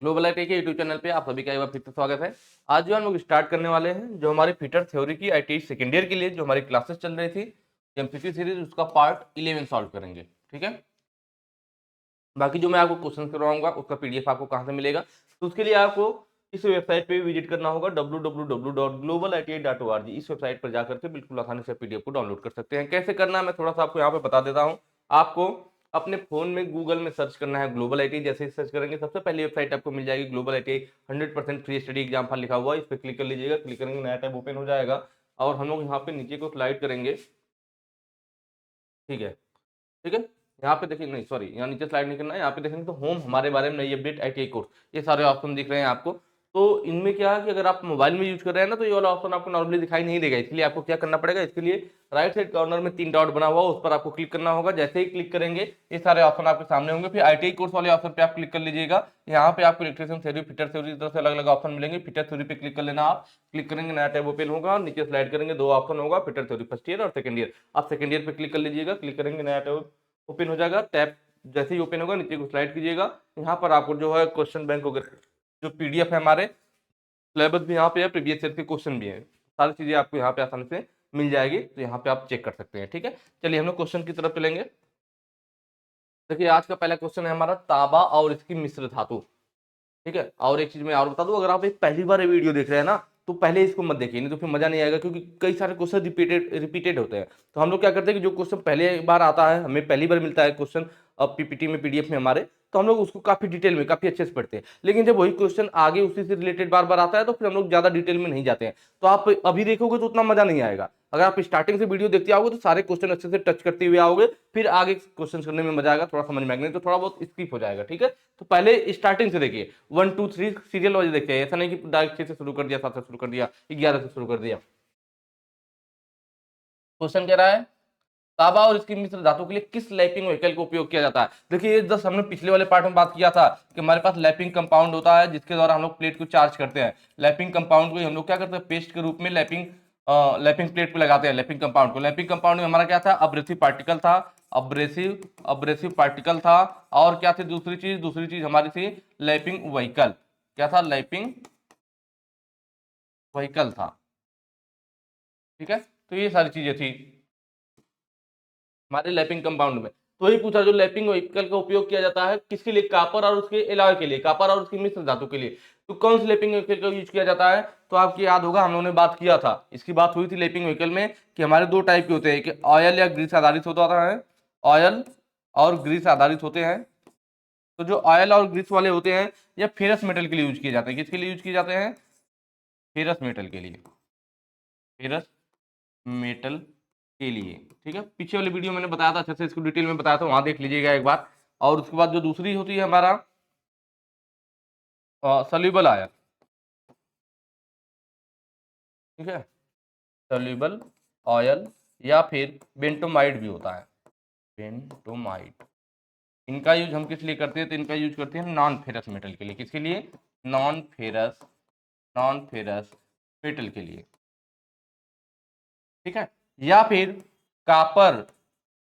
Global IT के YouTube channel पे आप सभी का एक बार फिर से स्वागत है। आज जो हम लोग स्टार्ट करने वाले हैं जो हमारी फिटर थ्योरी की आईटी सेकेंड ईयर के लिए जो हमारी क्लासेस चल रही थी एमसीक्यू सीरीज, उसका पार्ट 11 सॉल्व करेंगे। ठीक है, बाकी जो मैं आपको क्वेश्चन करवाऊंगा उसका पीडीएफ आपको कहाँ से मिलेगा, तो उसके लिए आपको इस वेबसाइट पे विजिट करना होगा www.globalithi.org। इस वेबसाइट पर जाकर के बिल्कुल आसानी से पीडीएफ को डाउनलोड कर सकते हैं। कैसे करना है मैं थोड़ा सा आपको यहाँ पे बता देता हूँ। आपको अपने फोन में गूगल में सर्च करना है ग्लोबल आईटी। जैसे ही सर्च करेंगे सबसे पहली वेबसाइट आपको मिल जाएगी global IT 100% free study exam for लिखा हुआ है। इस पर क्लिक कर लीजिएगा। क्लिक करेंगे नया टैब ओपन हो जाएगा और हम लोग यहाँ पे नीचे को स्लाइड करेंगे। ठीक है, ठीक है, यहाँ पे देखिए, नहीं सॉरी, यहाँ नीचे स्लाइड नहीं करना है। यहाँ पे देखेंगे तो होम, हमारे बारे में, नई अपडेट, आईटीआई कोर्स, ये सारे ऑप्शन दिख रहे हैं आपको। तो इनमें क्या है कि अगर आप मोबाइल में यूज कर रहे हैं ना तो ये वाला ऑप्शन आपको नॉर्मली दिखाई नहीं देगा। इसलिए आपको क्या करना पड़ेगा, इसके लिए राइट साइड कॉर्नर में 3 डॉट बना हुआ उस पर आपको क्लिक करना होगा। जैसे ही क्लिक करेंगे ये सारे ऑप्शन आपके सामने होंगे। फिर आईटीआई कोर्स वाले ऑप्शन पे आप क्लिक कर लीजिएगा। यहाँ पे आपको इलेक्ट्रिशियन थ्योरी, फिटर थ्योरी, इस तरह से अलग अलग ऑप्शन मिलेंगे। फिटर थ्योरी पे क्लिक कर लेना। आप क्लिक करेंगे नया टैब ओपन होगा और नीचे स्लाइड करेंगे, 2 ऑप्शन होगा, फिटर थ्योरी फर्स्ट ईयर और सेकंड ईयर। आप सेकंड ईयर पे क्लिक कर लीजिएगा। क्लिक करेंगे नया टैब ओपन हो जाएगा। टैब जैसे ही ओपन होगा नीचे को स्लाइड कीजिएगा। यहाँ पर आपको जो है क्वेश्चन बैंक वगैरह जो पीडीएफ है, हमारे सिलेबस भी यहाँ पे है, प्रीवियस ईयर के क्वेश्चन भी है, सारी चीजें आपको यहाँ पे आसानी से मिल जाएगी। तो यहाँ पे आप चेक कर सकते हैं। ठीक है, चलिए हम लोग क्वेश्चन की तरफ चलेंगे। देखिए आज का पहला क्वेश्चन है हमारा तांबा और इसकी मिश्र धातु। ठीक है, और एक चीज मैं और बता दूं, अगर आप एक पहली बार ये वीडियो देख रहे हैं ना तो पहले इसको मत देखिए, नहीं तो फिर मजा नहीं आएगा, क्योंकि कई सारे क्वेश्चन रिपीटेड होते हैं। तो हम लोग क्या करते हैं कि जो क्वेश्चन पहले बार आता है, हमें पहली बार मिलता है क्वेश्चन पीपीटी में, पीडीएफ में हमारे, तो हम लोग उसको काफी डिटेल में, काफी अच्छे से पढ़ते हैं। लेकिन जब वही क्वेश्चन आगे उसी से रिलेटेड बार बार आता है तो फिर हम लोग ज्यादा डिटेल में नहीं जाते हैं। तो आप अभी देखोगे तो उतना मजा नहीं आएगा। अगर आप स्टार्टिंग से वीडियो देखते आओगे तो सारे क्वेश्चन अच्छे से टच करते हुए आओगे, फिर आगे क्वेश्चन करने में मजा आएगा, थोड़ा समझ में आएगा, नहीं तो थोड़ा बहुत स्किप हो जाएगा। ठीक है, तो पहले स्टार्टिंग से देखिए, 1 2 3 सीरियल वाइज देखते हैं। ऐसा नहीं कि डायरेक्ट 6 से शुरू कर दिया, 7 से शुरू कर दिया, 11 से शुरू कर दिया। क्वेश्चन कह रहा है तांबा और इसकी मिश्र धातु के लिए किस लैपिंग व्हीकल का उपयोग किया जाता है। देखिए ये जस्ट हमने पिछले वाले पार्ट में बात किया था कि हमारे पास लैपिंग कंपाउंड होता है जिसके द्वारा हम लोग प्लेट को चार्ज करते हैं। लैपिंग कंपाउंड को हम लोग क्या करते हैं, पेस्ट के रूप में लैपिंग लैपिंग प्लेट पे लगाते हैं। लैपिंग कंपाउंड को, लैपिंग कंपाउंड में हमारा क्या था, अब्रेसिव पार्टिकल था, अब्रेसिव अब्रेसिव पार्टिकल था। और क्या थी दूसरी चीज हमारी थी लैपिंग व्हीकल। क्या था, लैपिंग व्हीकल था। ठीक है, तो ये सारी चीजें थी हमारे लैपिंग कंपाउंड में। तो वही पूछा, जो लैपिंग व्हीकल का उपयोग किया जाता है किसके लिए, कापर और उसके एलॉय के लिए, कापर और उसकी मिश्र धातु के लिए। तो कौन सी लैपिंग व्हीकल का यूज किया जाता है, तो आपको याद होगा हम लोगों ने बात किया था, इसकी बात हुई थी लैपिंग व्हीकल में कि हमारे 2 टाइप के होते हैं, कि ऑयल या ग्रीस आधारित होता है, ऑयल और ग्रीस आधारित होते हैं। तो जो ऑयल और ग्रीस वाले होते हैं या फेरस मेटल के लिए यूज किए जाते हैं, किसके लिए यूज किए जाते हैं, फेरस मेटल के लिए, फेरस मेटल के लिए। ठीक है, पीछे वाले वीडियो मैंने बताया था अच्छे से, इसको डिटेल में बताया था, वहां देख लीजिएगा एक बार। और उसके बाद जो दूसरी होती है हमारा सल्यूबल आयन। ठीक है, सल्यूबल ऑयल या फिर बेंटोमाइड भी होता है, बेंटोमाइड। इनका यूज हम किस लिए करते हैं, तो इनका यूज करते हैं नॉन फेरस मेटल के लिए। किसके लिए, नॉन फेरस मेटल के लिए। ठीक है, या फिर कापर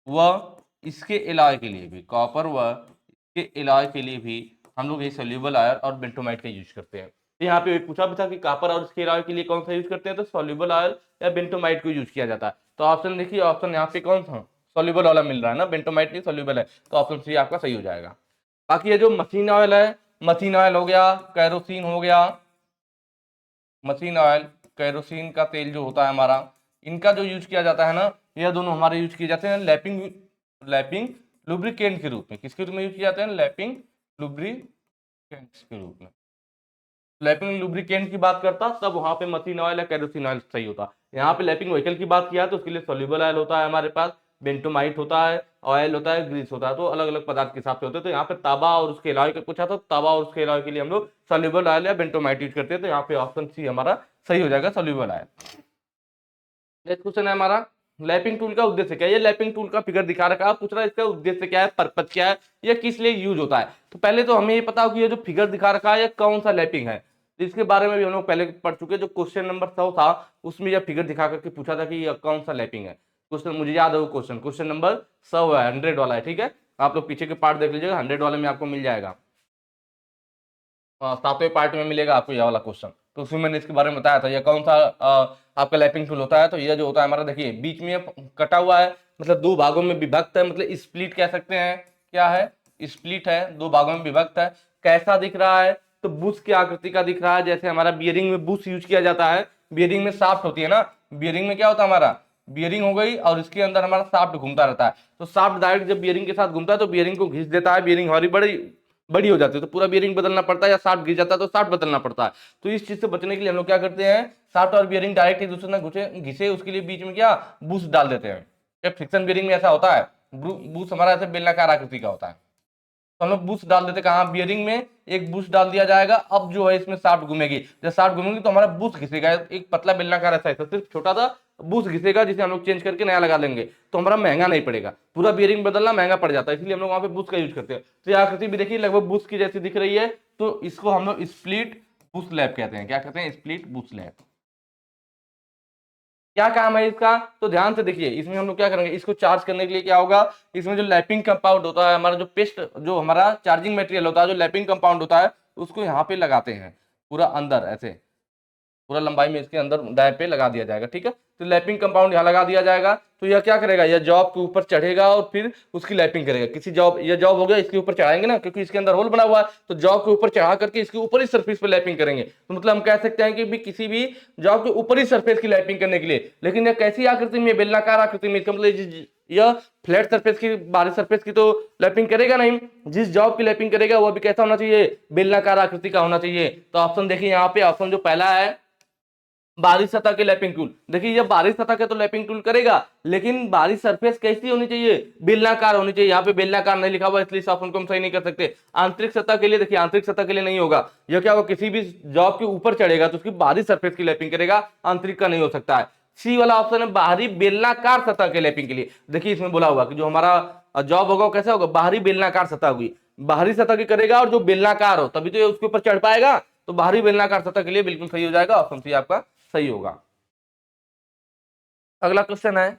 व इसके एलॉय के लिए भी, कॉपर व इसके एलॉय के लिए भी हम लोग ये सोल्यूबल आयन और बेंटोमाइट का यूज करते हैं। तो यहाँ पे पूछा भी था कि कापर और इसके एलॉय के लिए कौन सा यूज करते हैं, तो सोल्यूबल आयन या बेंटोमाइट को यूज किया जाता है। तो ऑप्शन देखिए, ऑप्शन यहाँ पे कौन सा सोल्यूबल वाला मिल रहा है ना, बेंटोमाइट नहीं सोल्यूबल है, तो ऑप्शन सी आपका सही हो जाएगा। बाकी ये जो मशीन ऑयल है, मशीन ऑयल हो गया, कैरोसिन हो गया, मशीन ऑयल, कैरोसिन का तेल जो होता है हमारा, इनका जो यूज किया जाता है ना, यह दोनों हमारे यूज किए जाते हैं लैपिंग लुब्रिकेंट के रूप में। किसके रूप में यूज किए जाते हैं, लैपिंग लुब्रिकेंट के रूप में। लैपिंग लुब्रिकेंट की बात करता तब वहां पे मशीन ऑयल या कैरोसिन ऑयल सही होता। यहाँ पे लैपिंग व्हीकल की बात किया तो उसके लिए सोल्यूबल ऑयल होता है हमारे पास, बेंटोमाइट होता है, ऑयल होता है, ग्रीस होता है। तो अलग अलग पदार्थ के हिसाब से होते हैं। तो यहाँ पे तांबा और उसके एलॉय का पूछा, तो तांबा और उसके एलॉय के लिए हम लोग सोल्यूबल ऑयल या बेंटोमाइट यूज करते हैं। तो यहाँ पे ऑप्शन सी हमारा सही हो जाएगा, सोल्यूबल ऑयल। नेक्स्ट क्वेश्चन है हमारा, लैपिंग टूल का उद्देश्य क्या है। ये लैपिंग टूल का फिगर दिखा रखा है, पूछ रहा है इसका उद्देश्य क्या है, पर्पज क्या है, ये किस लिए यूज होता है। तो पहले तो हमें ये पता हो कि ये जो फिगर दिखा रखा है ये कौन सा लैपिंग है। तो इसके बारे में भी हम लोग पहले पढ़ चुके हैं। जो क्वेश्चन नंबर 100 था उसमें यह फिगर दिखा करके पूछा था कि ये कौन सा लैपिंग है। क्वेश्चन मुझे याद है, वो क्वेश्चन नंबर 100 है, 100 वाला है। ठीक है, आप लोग पीछे के पार्ट देख लीजिएगा, 100 वाले में आपको मिल जाएगा। सातवें पार्ट में मिलेगा आपको ये वाला क्वेश्चन, तो उसमें मैंने इसके बारे में बताया था। ये कौन सा आपका लैपिंग टूल होता है, तो ये जो होता है हमारा, देखिए बीच में कटा हुआ है, मतलब दो भागों में विभक्त है, मतलब स्प्लिट कह सकते हैं। क्या है? स्प्लिट है, दो भागों में विभक्त है। कैसा दिख रहा है? तो बुश की आकृति का दिख रहा है, जैसे हमारा बियरिंग में बुश यूज किया जाता है, बियरिंग में शाफ्ट होती है ना, बियरिंग में क्या होता है हमारा, बियरिंग हो गई और इसके अंदर हमारा शाफ्ट घूमता रहता है, तो शाफ्ट डायरेक्ट जब बियरिंग के साथ घूमता है तो बियरिंग को घिस देता है, बियरिंग हमारी बड़ी बड़ी हो जाती है, तो पूरा बियरिंग बदलना पड़ता है, या शाफ्ट गिर जाता है तो शाफ्ट बदलना पड़ता है। तो इस चीज से बचने के लिए हम लोग क्या करते हैं, शाफ्ट और बियरिंग डायरेक्ट एक दूसरे में घिसे, उसके लिए बीच में क्या, बूस्ट डाल देते हैं। जब फ्रिक्शन बियरिंग में ऐसा होता है, बूस्ट हमारा ऐसे बेलनाकार आकृति का होता है, तो हम लोग बूस्ट डाल देते कहाँ, बियरिंग में एक बूस्ट डाल दिया जाएगा। अब जो है इसमें शाफ्ट घूमेगी, जब शाफ्ट घूमेगी तो हमारा बूस्ट घिसेगा, एक पतला बेलनाकार ऐसा है, सिर्फ छोटा सा बूस्ट घिसेगा, जिसे हम लोग चेंज करके नया लगा लेंगे, तो हमारा महंगा नहीं पड़ेगा। पूरा बियरिंग बदलना महंगा पड़ जाता है, इसलिए हम लोग वहां पे बूस्ट का यूज करते हैं। तो ये आकृति भी देखिए लगभग बूस्ट की जैसी दिख रही है, तो इसको हम लोग स्प्लिट बूस्ट लैब कहते हैं। क्या कहते हैं? Split boost lab. क्या काम है इसका? तो ध्यान से देखिए, इसमें हम लोग क्या करेंगे, इसको चार्ज करने के लिए क्या होगा, इसमें जो लैपिंग कंपाउंड होता है हमारा, जो पेस्ट, जो हमारा चार्जिंग मटेरियल होता है, जो लैपिंग कंपाउंड होता है, उसको यहाँ पे लगाते हैं पूरा अंदर ऐसे, पूरा लंबाई में इसके अंदर डाय पे लगा दिया जाएगा। ठीक है, तो लैपिंग कंपाउंड यहाँ लगा दिया जाएगा, तो यह क्या करेगा, यह जॉब के ऊपर चढ़ेगा और फिर उसकी लैपिंग करेगा। किसी जॉब, यह जॉब हो गया, इसके ऊपर चढ़ाएंगे ना, क्योंकि इसके अंदर होल बना हुआ है, तो जॉब के ऊपर चढ़ा करके इसके ऊपर ही सरफेस पे लैपिंग करेंगे। तो मतलब हम कह सकते हैं कि भी किसी भी जॉब के ऊपर ही सरफेस की लैपिंग करने के लिए। लेकिन यह कैसी आकृति में, बेलनाकार आकृति में, इसका मतलब यह फ्लैट सरफेस की, बाहरी सरफेस की तो लैपिंग करेगा नहीं। जिस जॉब की लैपिंग करेगा वह भी कैसा होना चाहिए, बेलनाकार आकृति का होना चाहिए। तो ऑप्शन देखिए यहाँ पे, ऑप्शन जो पहला है बाहरी सतह के लैपिंग टूल। देखिए ये बाहरी सतह के तो लैपिंग टूल करेगा, लेकिन बाहरी सरफेस कैसी होनी चाहिए, बेलनाकार होनी चाहिए। यहाँ पे बेलनाकार नहीं लिखा हुआ, इसलिए ऑप्शन को हम सही नहीं कर सकते। आंतरिक सतह के लिए, देखिए आंतरिक सतह के लिए नहीं होगा, यह क्या होगा, किसी भी जॉब के ऊपर चढ़ेगा तो उसकी बाहरी सरफेस की लैपिंग करेगा, आंतरिक का नहीं हो सकता है। सी वाला ऑप्शन है बाहरी बेलनाकार सतह के लैपिंग के लिए। देखिए इसमें बोला हुआ कि जो हमारा जॉब होगा कैसा होगा, बाहरी बेलनाकार सतह होगी, बाहरी सतह की करेगा और जो बेलनाकार हो तभी तो ये उसके ऊपर चढ़ पाएगा। तो बाहरी बेलनाकार सतह के लिए बिल्कुल सही हो जाएगा, ऑप्शन सी आपका सही होगा। अगला क्वेश्चन है,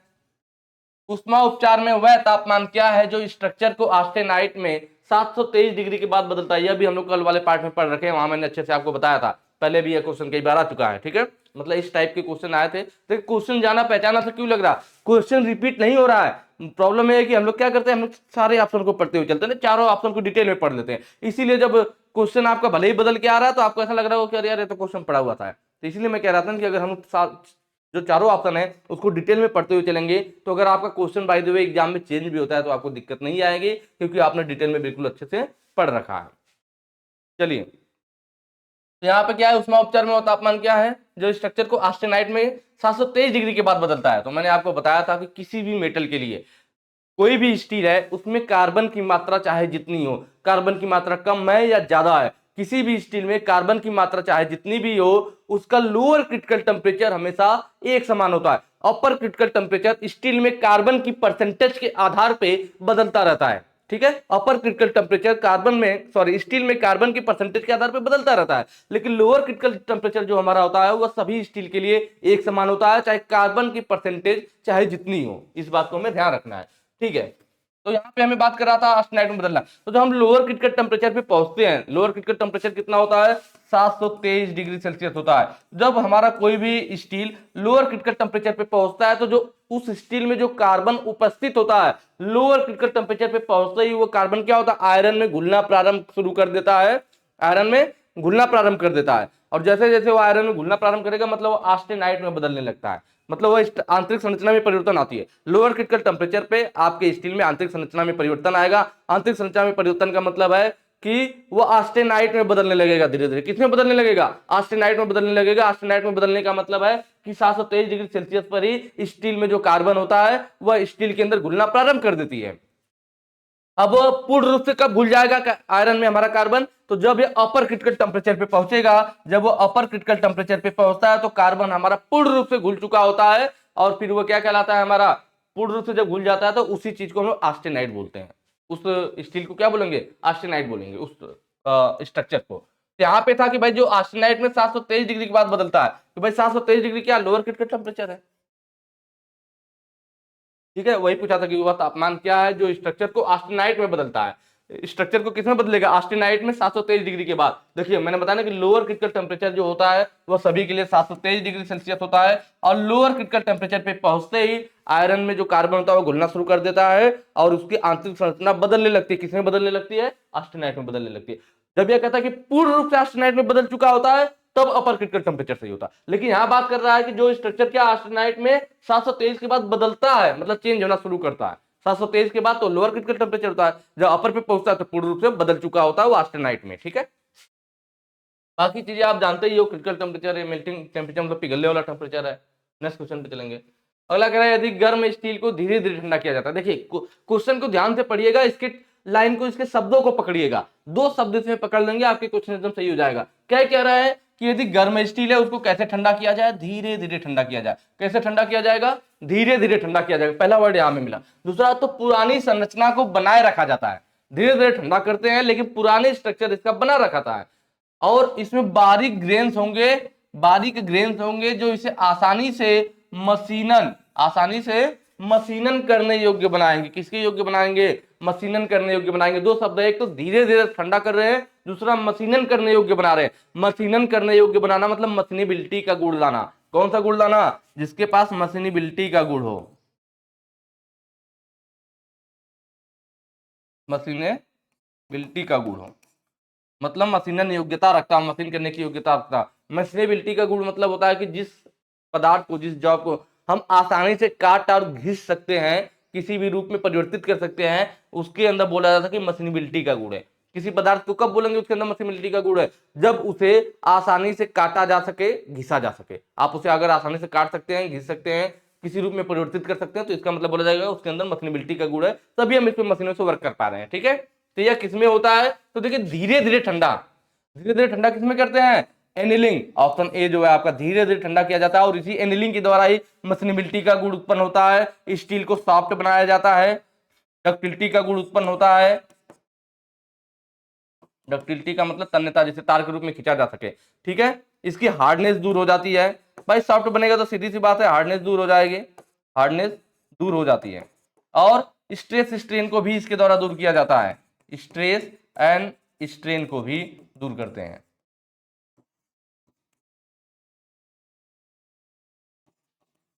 उष्मा उपचार में वह तापमान क्या है जो स्ट्रक्चर को ऑस्टेनाइट में 723 डिग्री के बाद बदलता है। यह भी हम लोग कल वाले पार्ट में पढ़ रखे हैं, वहां मैंने अच्छे से आपको बताया था, पहले भी यह क्वेश्चन कई बार आ चुका है। ठीक है, मतलब इस टाइप के क्वेश्चन आए थे। तो क्वेश्चन जाना पहचाना से क्यों लग रहा, क्वेश्चन रिपीट नहीं हो रहा है। प्रॉब्लम है कि हम लोग क्या करते हैं, हम लोग सारे ऑप्शन को पढ़ते हुए चलते हैं, चारों ऑप्शन को डिटेल में पढ़ लेते हैं। इसीलिए जब क्वेश्चन आपका भले ही बदल के आ रहा है तो आपको ऐसा लग रहा हो कि अरे यार ये तो क्वेश्चन पढ़ा हुआ था। तो इसलिए मैं कह रहा था कि अगर हम जो चारों ऑप्शन है उसको डिटेल में पढ़ते हुए चलेंगे, तो अगर आपका question by the way exam में चेंज भी होता है तो आपको दिक्कत नहीं आएगी, क्योंकि आपने डिटेल में बिल्कुल अच्छे से पढ़ रखा है। चलिए, तो यहाँ पे क्या है, उष्मा उपचार में वो तापमान क्या है जो स्ट्रक्चर को ऑस्टेनाइट में 723 डिग्री के बाद बदलता है। तो मैंने आपको बताया था कि किसी भी मेटल के लिए, कोई भी स्टील है उसमें कार्बन की मात्रा चाहे जितनी हो, कार्बन की मात्रा कम है या ज्यादा है, किसी भी स्टील में कार्बन की मात्रा चाहे जितनी भी हो, उसका लोअर क्रिटिकल टेम्परेचर हमेशा एक समान होता है। अपर क्रिटिकल टेम्परेचर स्टील में कार्बन की परसेंटेज के आधार पे बदलता रहता है। ठीक है, अपर क्रिटिकल टेम्परेचर कार्बन में, सॉरी स्टील में कार्बन की परसेंटेज के आधार पे बदलता रहता है, लेकिन लोअर क्रिटिकल टेम्परेचर जो हमारा होता है वह सभी स्टील के लिए एक समान होता है, चाहे कार्बन की परसेंटेज चाहे जितनी हो। इस बात को हमें ध्यान रखना है। ठीक है, तो यहाँ पे हमें बात कर रहा था ऑस्टेनाइट में बदलना। तो जब हम लोअर क्रिटिकल टेम्परेचर पे पहुंचते हैं, लोअर क्रिटिकल टेम्परेचर कितना होता है, 723 डिग्री सेल्सियस होता है। जब हमारा कोई भी स्टील लोअर क्रिटिकल टेम्परेचर पे पहुंचता है तो जो उस स्टील में जो कार्बन उपस्थित होता है, लोअर क्रिटिकल टेम्परेचर पे पहुंचते ही वो कार्बन क्या होता है, आयरन में घुलना प्रारंभ शुरू कर देता है, आयरन में घुलना प्रारंभ कर देता है। और जैसे जैसे वो आयरन में घुलना प्रारंभ करेगा मतलब वो ऑस्टेनाइट में बदलने लगता है, मतलब वो आंतरिक संरचना में परिवर्तन आती है। लोअर क्रिटिकल टेम्परेचर पे आपके स्टील में आंतरिक संरचना में परिवर्तन आएगा। आंतरिक संरचना में परिवर्तन का मतलब है कि वो ऑस्टेनाइट में बदलने लगेगा, धीरे धीरे किसमें बदलने लगेगा, ऑस्टेनाइट में बदलने लगेगा। ऑस्टेनाइट में बदलने का मतलब है कि 723 डिग्री सेल्सियस पर ही स्टील में जो कार्बन होता है वह स्टील के अंदर घुलना प्रारंभ कर देती है। अब पूर्ण रूप से कब घुल जाएगा आयरन में हमारा कार्बन, तो जब ये अपर क्रिटिकल टेम्परेचर पे पहुंचेगा। जब वो अपर क्रिटिकल टेम्परेचर पे पहुंचता है तो कार्बन हमारा पूर्ण रूप से घुल चुका होता है, और फिर वो क्या कहलाता है हमारा, पूर्ण रूप से जब घुल जाता है तो उसी चीज को हम लोग ऑस्टेनाइट बोलते हैं। उस स्टील को क्या बोलेंगे, ऑस्टेनाइट बोलेंगे उस स्ट्रक्चर को। तो यहाँ पे था कि भाई जो ऑस्टेनाइट में 723 डिग्री के बाद बदलता है, तो भाई 723 डिग्री क्या लोअर क्रिटिकल टेम्परेचर है। ठीक है, वही पूछा था कि वह तापमान क्या है जो स्ट्रक्चर को ऑस्टेनाइट में बदलता है। स्ट्रक्चर को किसमें बदलेगा, ऑस्टेनाइट में 723 डिग्री के बाद। देखिए मैंने बताया ना कि लोअर क्रिटिकल टेम्परेचर जो होता है वह सभी के लिए 723 डिग्री सेल्सियस होता है, और लोअर क्रिटिकल टेम्परेचर पे पहुंचते ही आयरन में जो कार्बन होता है वो घुलना शुरू कर देता है और उसकी आंतरिक संरचना बदलने लगती है। किसमें बदलने लगती है, ऑस्टेनाइट में बदलने लगती है। जब यह कहता है कि पूर्ण रूप से ऑस्टेनाइट में बदल चुका होता है तब अपर क्रिटिकल टेम्परेचर सही होता है। लेकिन यहां बात कर रहा है कि जो स्ट्रक्चर क्या ऑस्टेनाइट में 723 के बाद बदलता है, मतलब चेंज होना शुरू करता है 723 के बाद, तो लोअर क्रिटिकल टेम्परेचर होता है। जब अपर पे पहुंचता है तो पूर्ण रूप से बदल चुका होता है वो ऑस्टेनाइट में। ठीक है, बाकी चीजें आप जानते ही हो, क्रिटिकल टेम्परेचर है, मेल्टिंग टेम्परेचर मतलब पिघलने वाला टेम्परेचर है। नेक्स्ट क्वेश्चन पे चलेंगे। अगला कह रहा है यदि गर्म स्टील को धीरे धीरे ठंडा किया जाता है। देखिए क्वेश्चन को ध्यान से पढ़िएगा, इसके लाइन को, इसके शब्दों को पकड़िएगा, दो शब्द इसमें पकड़ लेंगे आपके क्वेश्चन एकदम सही हो जाएगा। क्या कह रहा है कि यदि गर्म स्टील है उसको कैसे ठंडा किया जाए, धीरे धीरे ठंडा किया जाए। कैसे ठंडा किया जाएगा, धीरे धीरे ठंडा किया जाएगा, पहला वर्ड यहां में मिला। दूसरा तो पुरानी संरचना को बनाए रखा जाता है, धीरे धीरे ठंडा करते हैं लेकिन पुराने स्ट्रक्चर इसका बना रखा था, और इसमें बारीक ग्रेन्स होंगे, बारीक ग्रेन्स होंगे जो इसे आसानी से मशीनन करने योग्य बनाएंगे। किसके योग्य बनाएंगे, मशीनन करने योग्य बनाएंगे। दो शब्द है, एक तो धीरे धीरे ठंडा कर रहे हैं, दूसरा मशीनन करने योग्य बना रहे हैं। मशीनन करने योग्य बनाना मतलब मशीनिबिलिटी का गुण लाना। कौन सा गुण लाना, जिसके पास मशीनिबिलिटी का गुण हो, मशीनिबिलिटी का गुण हो, मतलब मशीनन योग्यता रखता, मशीन करने की योग्यता रखता। मशीनेबिलिटी का गुण मतलब होता है कि जिस पदार्थ को, जिस जॉब को हम आसानी से काट और घिस सकते हैं, किसी भी रूप में परिवर्तित कर सकते हैं, उसके अंदर बोला जाता है कि मशीनेबिलिटी का गुण है। किसी पदार्थ को कब बोलेंगे उसके अंदर मशीनेबिलिटी का गुण है, जब उसे आसानी से काटा जा सके, घिसा जा सके। आप उसे अगर आसानी से काट सकते हैं, घिस सकते हैं, किसी रूप में परिवर्तित कर सकते हैं, तो इसका मतलब बोला जाएगा उसके अंदर मशीनेबिलिटी का गुण है, तभी हम इसमें मशीनों से वर्क कर पा रहे हैं। ठीक है, तो यह किसमें होता है, तो देखिए धीरे धीरे ठंडा, धीरे धीरे ठंडा किसमें करते हैं, एनिलिंग। ऑप्शन ए जो है आपका, धीरे धीरे ठंडा किया जाता है और इसी एनिलिंग के द्वारा ही मशीनेबिलिटी का गुण उत्पन्न होता है। स्टील को सॉफ्ट बनाया जाता है, डक्टिलिटी का गुण उत्पन्न होता है। डक्टिलिटी का मतलब तन्यता, जैसे तार के रूप में खींचा जा सके। ठीक है, इसकी हार्डनेस दूर हो जाती है। भाई सॉफ्ट बनेगा तो सीधी सी बात है हार्डनेस दूर हो जाएगी, हार्डनेस दूर हो जाती है। और स्ट्रेस स्ट्रेन को भी इसके द्वारा दूर किया जाता है, स्ट्रेस एंड स्ट्रेन को भी दूर करते हैं।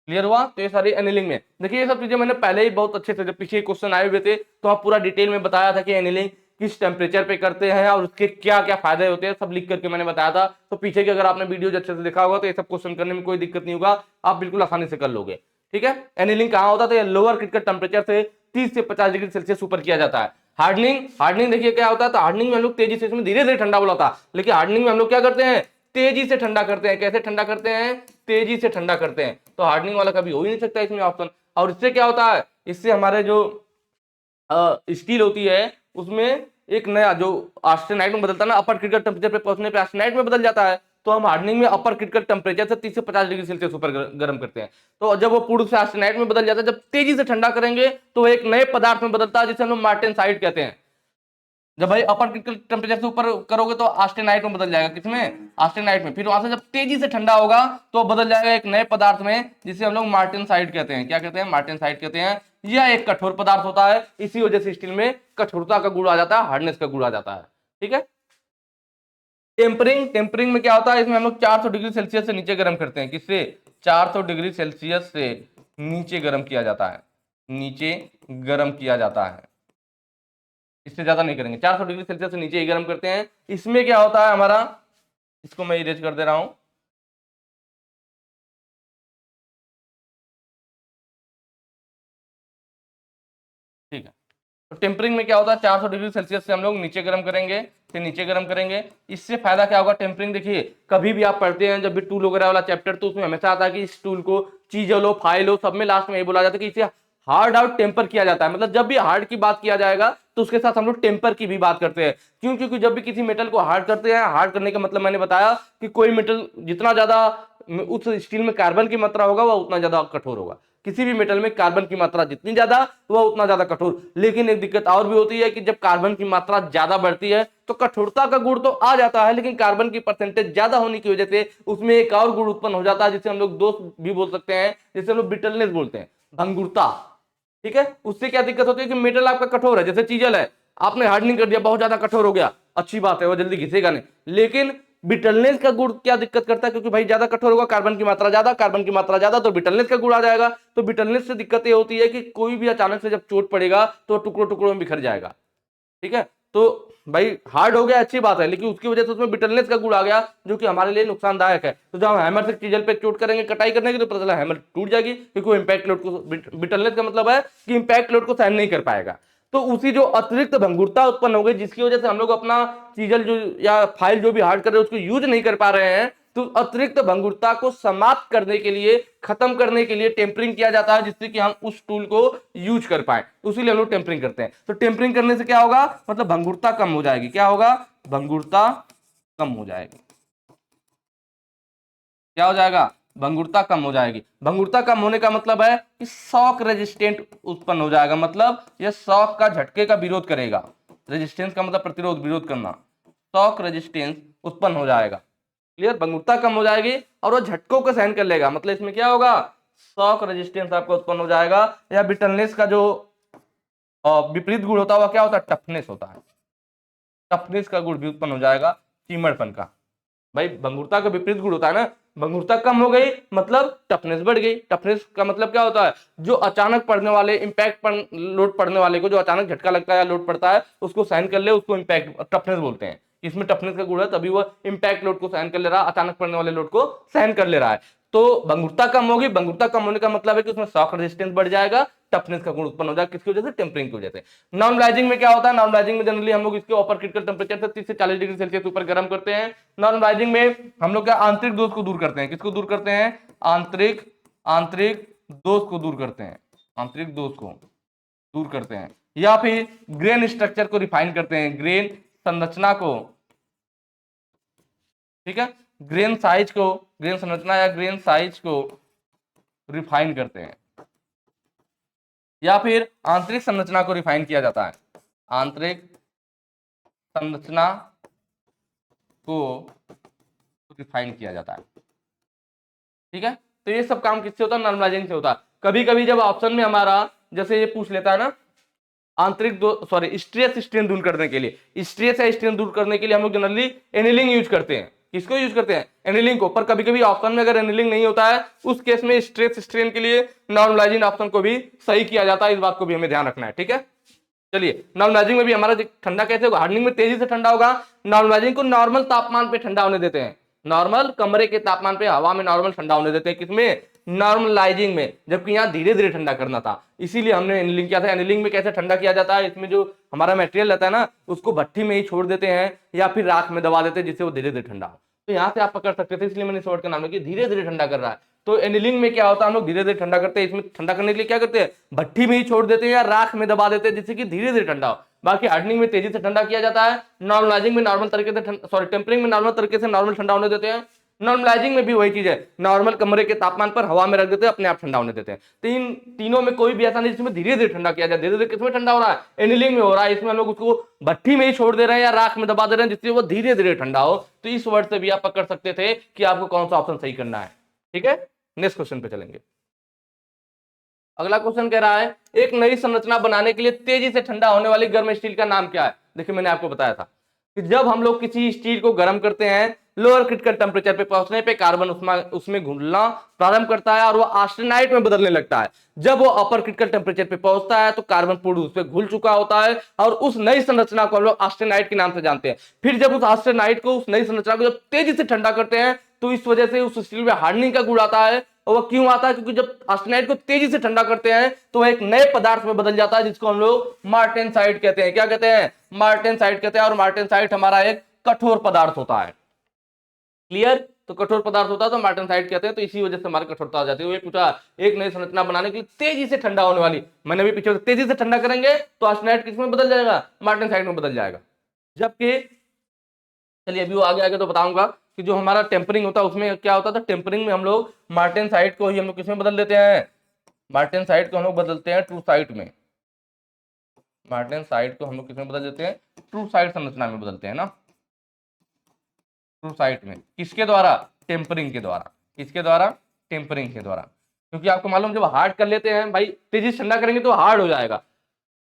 क्लियर हुआ, तो ये सारी एनिलिंग में देखिए, ये सब चीजें मैंने पहले ही बहुत अच्छे से, जब पीछे क्वेश्चन आए हुए थे तो आप पूरा डिटेल में बताया था कि एनिलिंग किस टेम्परेचर पे करते हैं और उसके क्या क्या फायदे होते हैं, सब लिख करके मैंने बताया था। तो पीछे की अगर आपने वीडियो अच्छे से देखा होगा तो ये सब क्वेश्चन करने में कोई दिक्कत नहीं होगा, आप बिल्कुल आसानी से कर लोगे। ठीक है, एनिलिंग कहाँ होता है, तो लोअर क्रिटिकल टेम्परेचर से 30 से 50 डिग्री सेल्सियस ऊपर किया जाता है। हार्डनिंग, हार्डनिंग देखिए क्या होता है, तो हार्डनिंग में हम लोग तेजी से, इसमें धीरे धीरे ठंडा बोला था, लेकिन हार्डनिंग में हम लोग क्या करते हैं, तेजी से ठंडा करते हैं। कैसे ठंडा करते हैं, तेजी से ठंडा करते हैं। तो हार्डनिंग वाला कभी हो ही नहीं सकता इसमें ऑप्शन। और इससे क्या होता है, इससे हमारे जो स्टील होती है उसमें एक नया जो ऑस्टेनाइट में बदलता है ना, अपर क्रिटिकल टेम्परेचर पे पहुंचने पे ऑस्टेनाइट में बदल जाता है। तो हम हार्डनिंग में अपर क्रिटिकल टेम्परेचर से 30 से 50 डिग्री सेल्सियस ऊपर गर्म करते हैं। तो जब वो पूर्ण से ऑस्टेनाइट में बदल जाता है, जब तेजी से ठंडा करेंगे तो एक नए पदार्थ में बदलता है जिसे हम लोग मार्टेनसाइट कहते हैं। जब भाई अपर क्रिटिकल टेम्परेचर से ऊपर करोगे तो ऑस्टेनाइट में बदल जाएगा, किसमें, ऑस्टेनाइट में। फिर वहां से जब तेजी से ठंडा होगा तो बदल जाएगा एक नए पदार्थ में जिसे हम लोग मार्टेनसाइट कहते हैं। क्या कहते हैं, मार्टेनसाइट कहते हैं। यह एक कठोर पदार्थ होता है, इसी वजह से स्टील में कठोरता का गुण आ जाता है, हार्डनेस का गुण आ जाता है। ठीक है, टेम्परिंग, टेम्परिंग में क्या होता है, इसमें हम लोग 400 डिग्री सेल्सियस से नीचे गर्म करते हैं। किससे, 400 डिग्री सेल्सियस से नीचे गर्म किया जाता है, नीचे गर्म किया जाता है, इससे ज्यादा नहीं करेंगे, 400 डिग्री सेल्सियस से नीचे ही गर्म करते हैं। इसमें क्या होता है हमारा, इसको मैं इरेज कर दे रहा हूं, ठीक है। तो टेम्परिंग में क्या होता है, 400 डिग्री सेल्सियस से हम लोग नीचे गर्म करेंगे, फिर नीचे गर्म करेंगे। इससे फायदा क्या होगा, टेम्परिंग देखिए कभी भी आप पढ़ते हैं जब भी टूल वगैरह वाला चैप्टर, तो उसमें हमेशा आता है कि इस टूल को चीजल हो, फाइल हो, सब में लास्ट में ये बोला जाता है कि इसे हार्ड आउट टेम्पर किया जाता है। मतलब जब भी हार्ड की बात किया जाएगा तो उसके साथ हम लोग टेम्पर की भी बात करते हैं। क्यों, क्योंकि जब भी किसी मेटल को हार्ड करते हैं, हार्ड करने का मतलब मैंने बताया कि कोई मेटल जितना ज्यादा उस स्टील में कार्बन की मात्रा होगा वह उतना ज्यादा कठोर होगा। किसी भी मेटल में कार्बन की मात्रा जितनी ज्यादा वह उतना ज्यादा कठोर। लेकिन एक दिक्कत और भी होती है कि जब कार्बन की मात्रा ज्यादा बढ़ती है तो कठोरता का गुण तो आ जाता है, लेकिन कार्बन की परसेंटेज ज्यादा होने की वजह से उसमें एक और गुण उत्पन्न हो जाता है जिसे हम लोग दोष भी बोल सकते हैं, जिसे हम लोग ब्रिटलनेस बोलते हैं, भंगुरता। ठीक है, उससे क्या दिक्कत होती है कि मेटल आपका कठोर है, जैसे चीजल है, आपने हार्डनिंग कर दिया, बहुत ज्यादा कठोर हो गया, अच्छी बात है, वो जल्दी घिसेगा नहीं। लेकिन ब्रिटलनेस का गुण क्या दिक्कत करता है, क्योंकि भाई ज्यादा कठोर होगा, कार्बन की मात्रा ज्यादा, कार्बन की मात्रा ज्यादा, तो ब्रिटलनेस का गुण आ जाएगा। तो ब्रिटलनेस से दिक्कत ये होती है कि कोई भी अचानक से जब चोट पड़ेगा तो टुकड़ों टुकड़ों में बिखर जाएगा। ठीक है, तो भाई हार्ड हो गया अच्छी बात है, लेकिन उसकी वजह से उसमें बिटरनेस का गुण आ गया, जो कि हमारे लिए नुकसानदायक है। तो जब हम हैमर से चीजल पे चोट करेंगे कटाई करने की, तो पता चला हैमर टूट जाएगी, क्योंकि वो इंपैक्ट लोड को, बिटरनेस का मतलब है कि इंपैक्ट लोड को सहन नहीं कर पाएगा। तो उसी जो अतिरिक्त भंगुरता उत्पन्न हो गई, जिसकी वजह से हम लोग अपना चीजल जो या फाइल जो भी हार्ड कर रहे हैं उसको यूज नहीं कर पा रहे हैं, तो अतिरिक्त भंगुरता को समाप्त करने के लिए, खत्म करने के लिए टेम्परिंग किया जाता है, जिससे कि हम उस टूल को यूज कर पाए। तो इसीलिए हम लोग टेम्परिंग करते हैं। तो टेम्परिंग करने से क्या होगा, मतलब भंगुरता कम हो जाएगी। क्या होगा, भंगुरता कम हो जाएगी। क्या हो जाएगा, भंगुरता कम हो जाएगी। भंगुरता कम होने का मतलब है कि शॉक रेजिस्टेंट उत्पन्न हो जाएगा, मतलब यह शॉक का, झटके का विरोध करेगा। रेजिस्टेंस का मतलब प्रतिरोध, विरोध करना। शॉक रेजिस्टेंस उत्पन्न हो जाएगा। क्लियर, भंगुरता कम हो जाएगी और वो झटकों को सहन कर लेगा। मतलब इसमें क्या होगा, शॉक रेजिस्टेंस आपका उत्पन्न हो जाएगा। या ब्रिटलनेस का जो विपरीत गुण होता है, क्या होता है, टफनेस होता है। टफनेस का गुण भी उत्पन्न हो जाएगा, चिमड़पन का। भाई भंगुरता का विपरीत गुण होता है ना, भंगुरता कम हो गई मतलब टफनेस बढ़ गई। टफनेस का मतलब क्या होता है, जो अचानक पड़ने वाले इंपैक्ट पर लोड पड़ने वाले को, जो अचानक झटका लगता है या लोड पड़ता है, उसको सहन कर ले, उसको इंपैक्ट टफनेस बोलते हैं। इसमें टफनेस का गुण है, तभी वो इंपैक्ट लोड को सहन कर ले रहा है, अचानक पड़ने वाले लोड को सहन कर ले रहा है। तो भंगुरता कम होगी, भंगुरता कम होने का मतलब है कि उसमें शॉक रेजिस्टेंस बढ़ जाएगा, टफनेस का गुण उत्पन्न हो जाएगा। किसकी वजह से, टेम्परिंग की वजह से। नॉर्मलाइजिंग में क्या होता है, नॉर्मलाइजिंग में जनरली हम लोग इसके ऊपर क्रिटिकल टेम्परेचर से 30 से 40 डिग्री सेल्सियस ऊपर गर्म करते हैं। नॉर्मलाइजिंग में हम लोग क्या आंतरिक दोष को दूर करते हैं। किसको दूर करते हैं, आंतरिक आंतरिक दोष को दूर करते हैं। आंतरिक दोष को दूर करते हैं। या फिर ग्रेन स्ट्रक्चर को रिफाइन करते हैं, ग्रेन संरचना को। ठीक है, ग्रेन साइज को, ग्रेन संरचना या ग्रेन साइज को रिफाइन करते हैं। या फिर आंतरिक संरचना को रिफाइन किया जाता है, आंतरिक संरचना को रिफाइन किया जाता है। ठीक है, तो ये सब काम किससे होता है, नॉर्मलाइजिंग से होता है। कभी कभी जब ऑप्शन में हमारा जैसे ये पूछ लेता है ना, आंतरिक सॉरी स्ट्रेस स्ट्रेन दूर करने के लिए, स्ट्रेस या स्ट्रेन दूर करने के लिए हम लोग जनरली एनिलिंग यूज करते हैं। किसको यूज करते हैं, एनिलिंग को। पर कभी कभी ऑप्शन में अगर एनिलिंग नहीं होता है, उस केस में स्ट्रेस स्ट्रेन के लिए नॉर्मलाइजिंग ऑप्शन को भी सही किया जाता है। इस बात को भी हमें ध्यान रखना है। ठीक है, चलिए नॉर्मलाइजिंग में भी हमारा ठंडा कैसे होगा, हार्डनिंग में तेजी से ठंडा होगा। नॉर्मलाइजिंग को नॉर्मल तापमान पे ठंडा होने देते हैं, नॉर्मल कमरे के तापमान पे हवा में नॉर्मल ठंडा होने देते हैं। किसमें, नॉर्मलाइजिंग में, जबकि यहाँ धीरे धीरे ठंडा करना था, इसीलिए हमने एनिलिंग किया था। एनिलिंग में कैसे ठंडा किया जाता है, इसमें जो हमारा मटेरियल रहता है ना, उसको भट्टी में ही छोड़ देते हैं या फिर राख में दबा देते हैं, जिससे वो धीरे धीरे ठंडा हो। तो यहाँ से आप पकड़ सकते थे, इसलिए मैंने इस वर्ड का नाम है कि धीरे धीरे ठंडा कर रहा है। तो एनिलिंग में क्या होता है, हम लोग धीरे धीरे ठंडा करते हैं। इसमें ठंडा करने के लिए क्या करते हैं, भट्टी में ही छोड़ देते हैं या राख में दबा देते हैं, जिससे कि धीरे धीरे ठंडा हो। बाकी हार्डनिंग में तेजी से ठंडा किया जाता है। नॉर्मलाइजिंग में नॉर्मल तरीके से, सॉरी टेम्परिंग में नॉर्मल तरीके से नॉर्मल ठंडा होने देते हैं। नॉर्मलाइजिंग में भी वही चीज है, नॉर्मल कमरे के तापमान पर हवा में रख देते हैं, अपने आप ठंडा होने देते हैं। तीनों में कोई भी ऐसा नहीं जिसमें धीरे धीरे ठंडा किया जाए। धीरे धीरे किसमें ठंडा हो रहा है, एनिलिंग में हो रहा है। इसमें हम लोग उसको भट्टी में ही छोड़ दे रहे हैं या राख में दबा दे रहे हैं, जिससे वो धीरे धीरे ठंडा हो। तो इस वर्ड से भी आप पकड़ सकते थे कि आपको कौन सा ऑप्शन सही करना है। ठीक है, नेक्स्ट क्वेश्चन पे चलेंगे। अगला क्वेश्चन कह रहा है, एक नई संरचना बनाने के लिए तेजी से ठंडा होने वाली गर्म स्टील का नाम क्या है। देखिए मैंने आपको बताया था कि जब हम लोग किसी स्टील को गर्म करते हैं, लोअर क्रिटिकल टेम्परेचर पे पहुंचने पे कार्बन उसमें घुलना प्रारंभ करता है और वो आर्सेनाइड में बदलने लगता है। जब वो अपर क्रिटिकल टेम्परेचर पे पहुंचता है तो कार्बन पूर्ण उस पर घुल चुका होता है और उस नई संरचना को हम लोग आर्सेनाइड के नाम से जानते हैं। फिर जब उस आर्सेनाइड को, उस नई संरचना को जब तेजी से ठंडा करते हैं, तो इस वजह से उस स्टील में हार्डनिंग का गुण आता है। और वह क्यों आता है, क्योंकि जब आर्सेनाइड को तेजी से ठंडा करते हैं तो वह एक नए पदार्थ में बदल जाता है, जिसको हम लोग मार्टेनसाइट कहते हैं। क्या कहते हैं, मार्टेनसाइट कहते हैं। और मार्टेनसाइट हमारा एक कठोर पदार्थ होता है। क्लियर, तो कठोर पदार्थ होता है तो मार्टेनसाइट कहते हैं। तो इसी वजह से हमारी कठोरता आ जाती है। वो पूछा, एक नई संरचना बनाने के लिए तेजी से ठंडा होने वाली, मैंने भी पीछे तेजी से ठंडा करेंगे तो आर्सेनाइड किसमें बदल जाएगा, मार्टेनसाइट में बदल जाएगा। जबकि चलिए अभी वो आगे आगे तो बताऊंगा कि जो हमारा टेम्परिंग होता है उसमें क्या होता था। टेम्परिंग में हम लोग मार्टेनसाइट को ही हम लोग किसमें बदल देते हैं, मार्टेनसाइट को हम लोग बदलते हैं ट्रूसाइट में। मार्टेनसाइट को हम लोग किसमें बदल देते हैं, ट्रूसाइट संरचना में बदलते हैं ना, ट्रूसाइट में। किसके द्वारा, टेम्परिंग के द्वारा। किसके द्वारा, टेम्परिंग के द्वारा। क्योंकि आपको मालूम जब हार्ड कर लेते हैं भाई, तेजी से ठंडा करेंगे तो हार्ड हो जाएगा।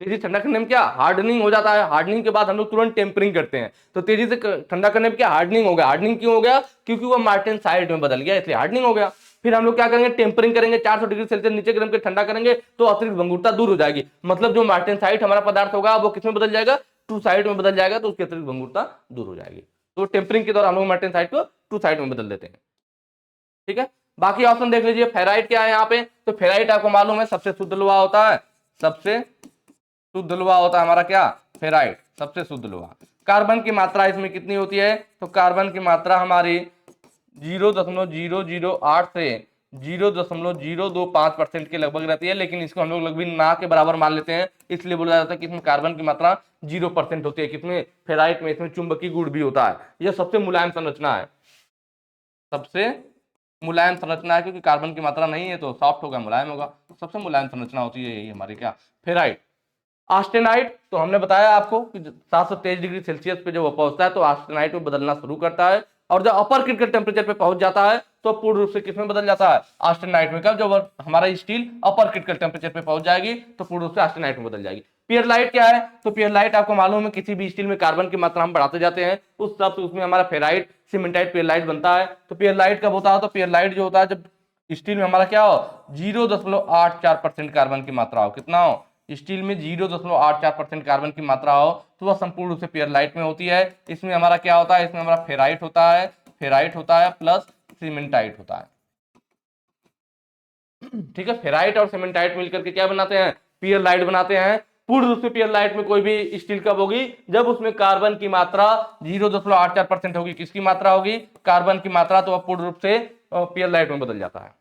तेजी ठंडा करने में क्या हार्डनिंग हो जाता है, हार्डनिंग के बाद हम लोग तुरंत टेम्परिंग करते हैं, तो तेजी से ठंडा करने में क्या हार्डनिंग हो गया। हार्डनिंग क्यों हो गया, क्योंकि वो मार्टेनसाइट में बदल गया, इसलिए हार्डनिंग हो गया। फिर हम लोग क्या करेंगे, टेम्परिंग करेंगे, 400 डिग्री सेल्सियस नीचे गर्म के ठंडा करेंगे, तो अतिरिक्त भंगुरता दूर हो जाएगी। मतलब जो मार्टेनसाइट हमारा पदार्थ होगा वो किसमें बदल जाएगा, टू साइड में बदल जाएगा, तो उसकी अतिरिक्त भंगुरता दूर हो जाएगी। तो टेम्परिंग के दौरान हम लोग मार्टेनसाइट को टू साइड में बदल देते हैं। ठीक है, बाकी ऑप्शन देख लीजिए। फेराइट क्या है यहाँ पे, तो फेराइट आपको मालूम है सबसे शुद्ध लोहा होता है, सबसे शुद्ध लोहा होता है हमारा क्या, फेराइट, सबसे शुद्ध लोहा। कार्बन की मात्रा इसमें कितनी होती है, तो कार्बन की मात्रा हमारी 0.008 से 0.025% के लगभग रहती है, लेकिन इसको हम लोग लगभग ना के बराबर मान लेते हैं, इसलिए बोला जाता है कि इसमें कार्बन की मात्रा 0% होती है। किसमें, फेराइट में। इसमें चुंबकीय गुण भी होता है। यह सबसे मुलायम संरचना है, सबसे मुलायम संरचना है, क्योंकि कार्बन की मात्रा नहीं है तो सॉफ्ट होगा, मुलायम होगा। सबसे मुलायम संरचना होती है यही हमारी क्या, फेराइट। आस्टेनाइट तो हमने बताया आपको कि 723 डिग्री सेल्सियस पे जब वो पहुंचता है तो आस्टेनाइट में बदलना शुरू करता है, और जब अपर क्रिटिकल टेम्परेचर पे पहुंच जाता है तो पूर्ण रूप से किसमें बदल जाता है, आस्टेनाइट में। कब, जब हमारा स्टील अपर क्रिटिकल टेम्परेचर पे पहुंच जाएगी तो पूर्ण रूप से आस्टेनाइट में बदल जाएगी। पियरलाइट क्या है, तो पियरलाइट आपको मालूम है किसी भी स्टील में कार्बन की मात्रा हम बढ़ाते जाते हैं उस हिसाब से उसमें हमारा फेराइट सीमेंटाइट पियरलाइट बनता है। तो पियरलाइट कब होता है, तो पियरलाइट जो होता है जब स्टील में हमारा क्या हो, 0.84% कार्बन की मात्रा हो। कितना हो, स्टील में 0.84% कार्बन की मात्रा हो, तो वह संपूर्ण रूप से पियरलाइट में होती है। इसमें हमारा क्या होता है, इसमें हमारा फेराइट होता है, फेराइट होता है प्लस सीमेंटाइट होता है। ठीक है, फेराइट और सीमेंटाइट मिलकर के क्या बनाते हैं, पियरलाइट बनाते हैं। पूर्ण रूप से पियरलाइट में कोई भी स्टील कब होगी, जब उसमें कार्बन की मात्रा 0.84% होगी। किसकी मात्रा होगी, कार्बन की मात्रा, तो वह पूर्ण रूप से पियरलाइट में बदल जाता है।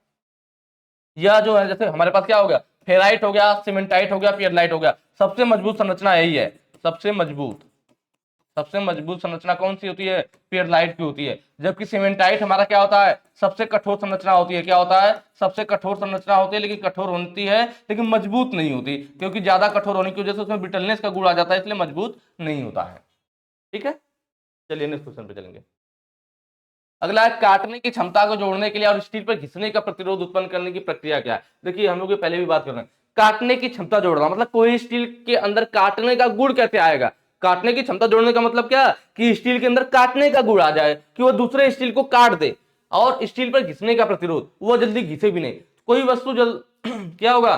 यह जो है, जैसे हमारे पास क्या हो गया, फेराइट हो गया, सीमेंटाइट हो गया, पियरलाइट हो गया। सबसे मजबूत संरचना यही है, सबसे मजबूत, सबसे मजबूत संरचना कौन सी होती है, पियरलाइट की होती है। जबकि सीमेंटाइट हमारा क्या होता है, सबसे कठोर संरचना होती है। क्या होता है, सबसे कठोर संरचना होती है, लेकिन कठोर होती है लेकिन मजबूत नहीं होती, क्योंकि ज्यादा कठोर होने की वजह से उसमें ब्रिटलनेस का गुण आ जाता है, इसलिए मजबूत नहीं होता है। ठीक है, चलिए नेक्स्ट क्वेश्चन पे चलेंगे। अगला है, काटने की क्षमता को जोड़ने के लिए और स्टील पर घिसने का प्रतिरोध उत्पन्न करने की प्रक्रिया क्या है। देखिए हम लोग ये पहले भी बात कर रहे हैं, काटने की क्षमता जोड़ना मतलब कोई स्टील के अंदर काटने का गुण कैसे आएगा। काटने की क्षमता जोड़ने का मतलब क्या, कि स्टील के अंदर काटने का गुण आ जाए, कि वो दूसरे स्टील को काट दे। और स्टील पर घिसने का प्रतिरोध, वो जल्दी घिसे भी नहीं। कोई वस्तु जल क्या होगा,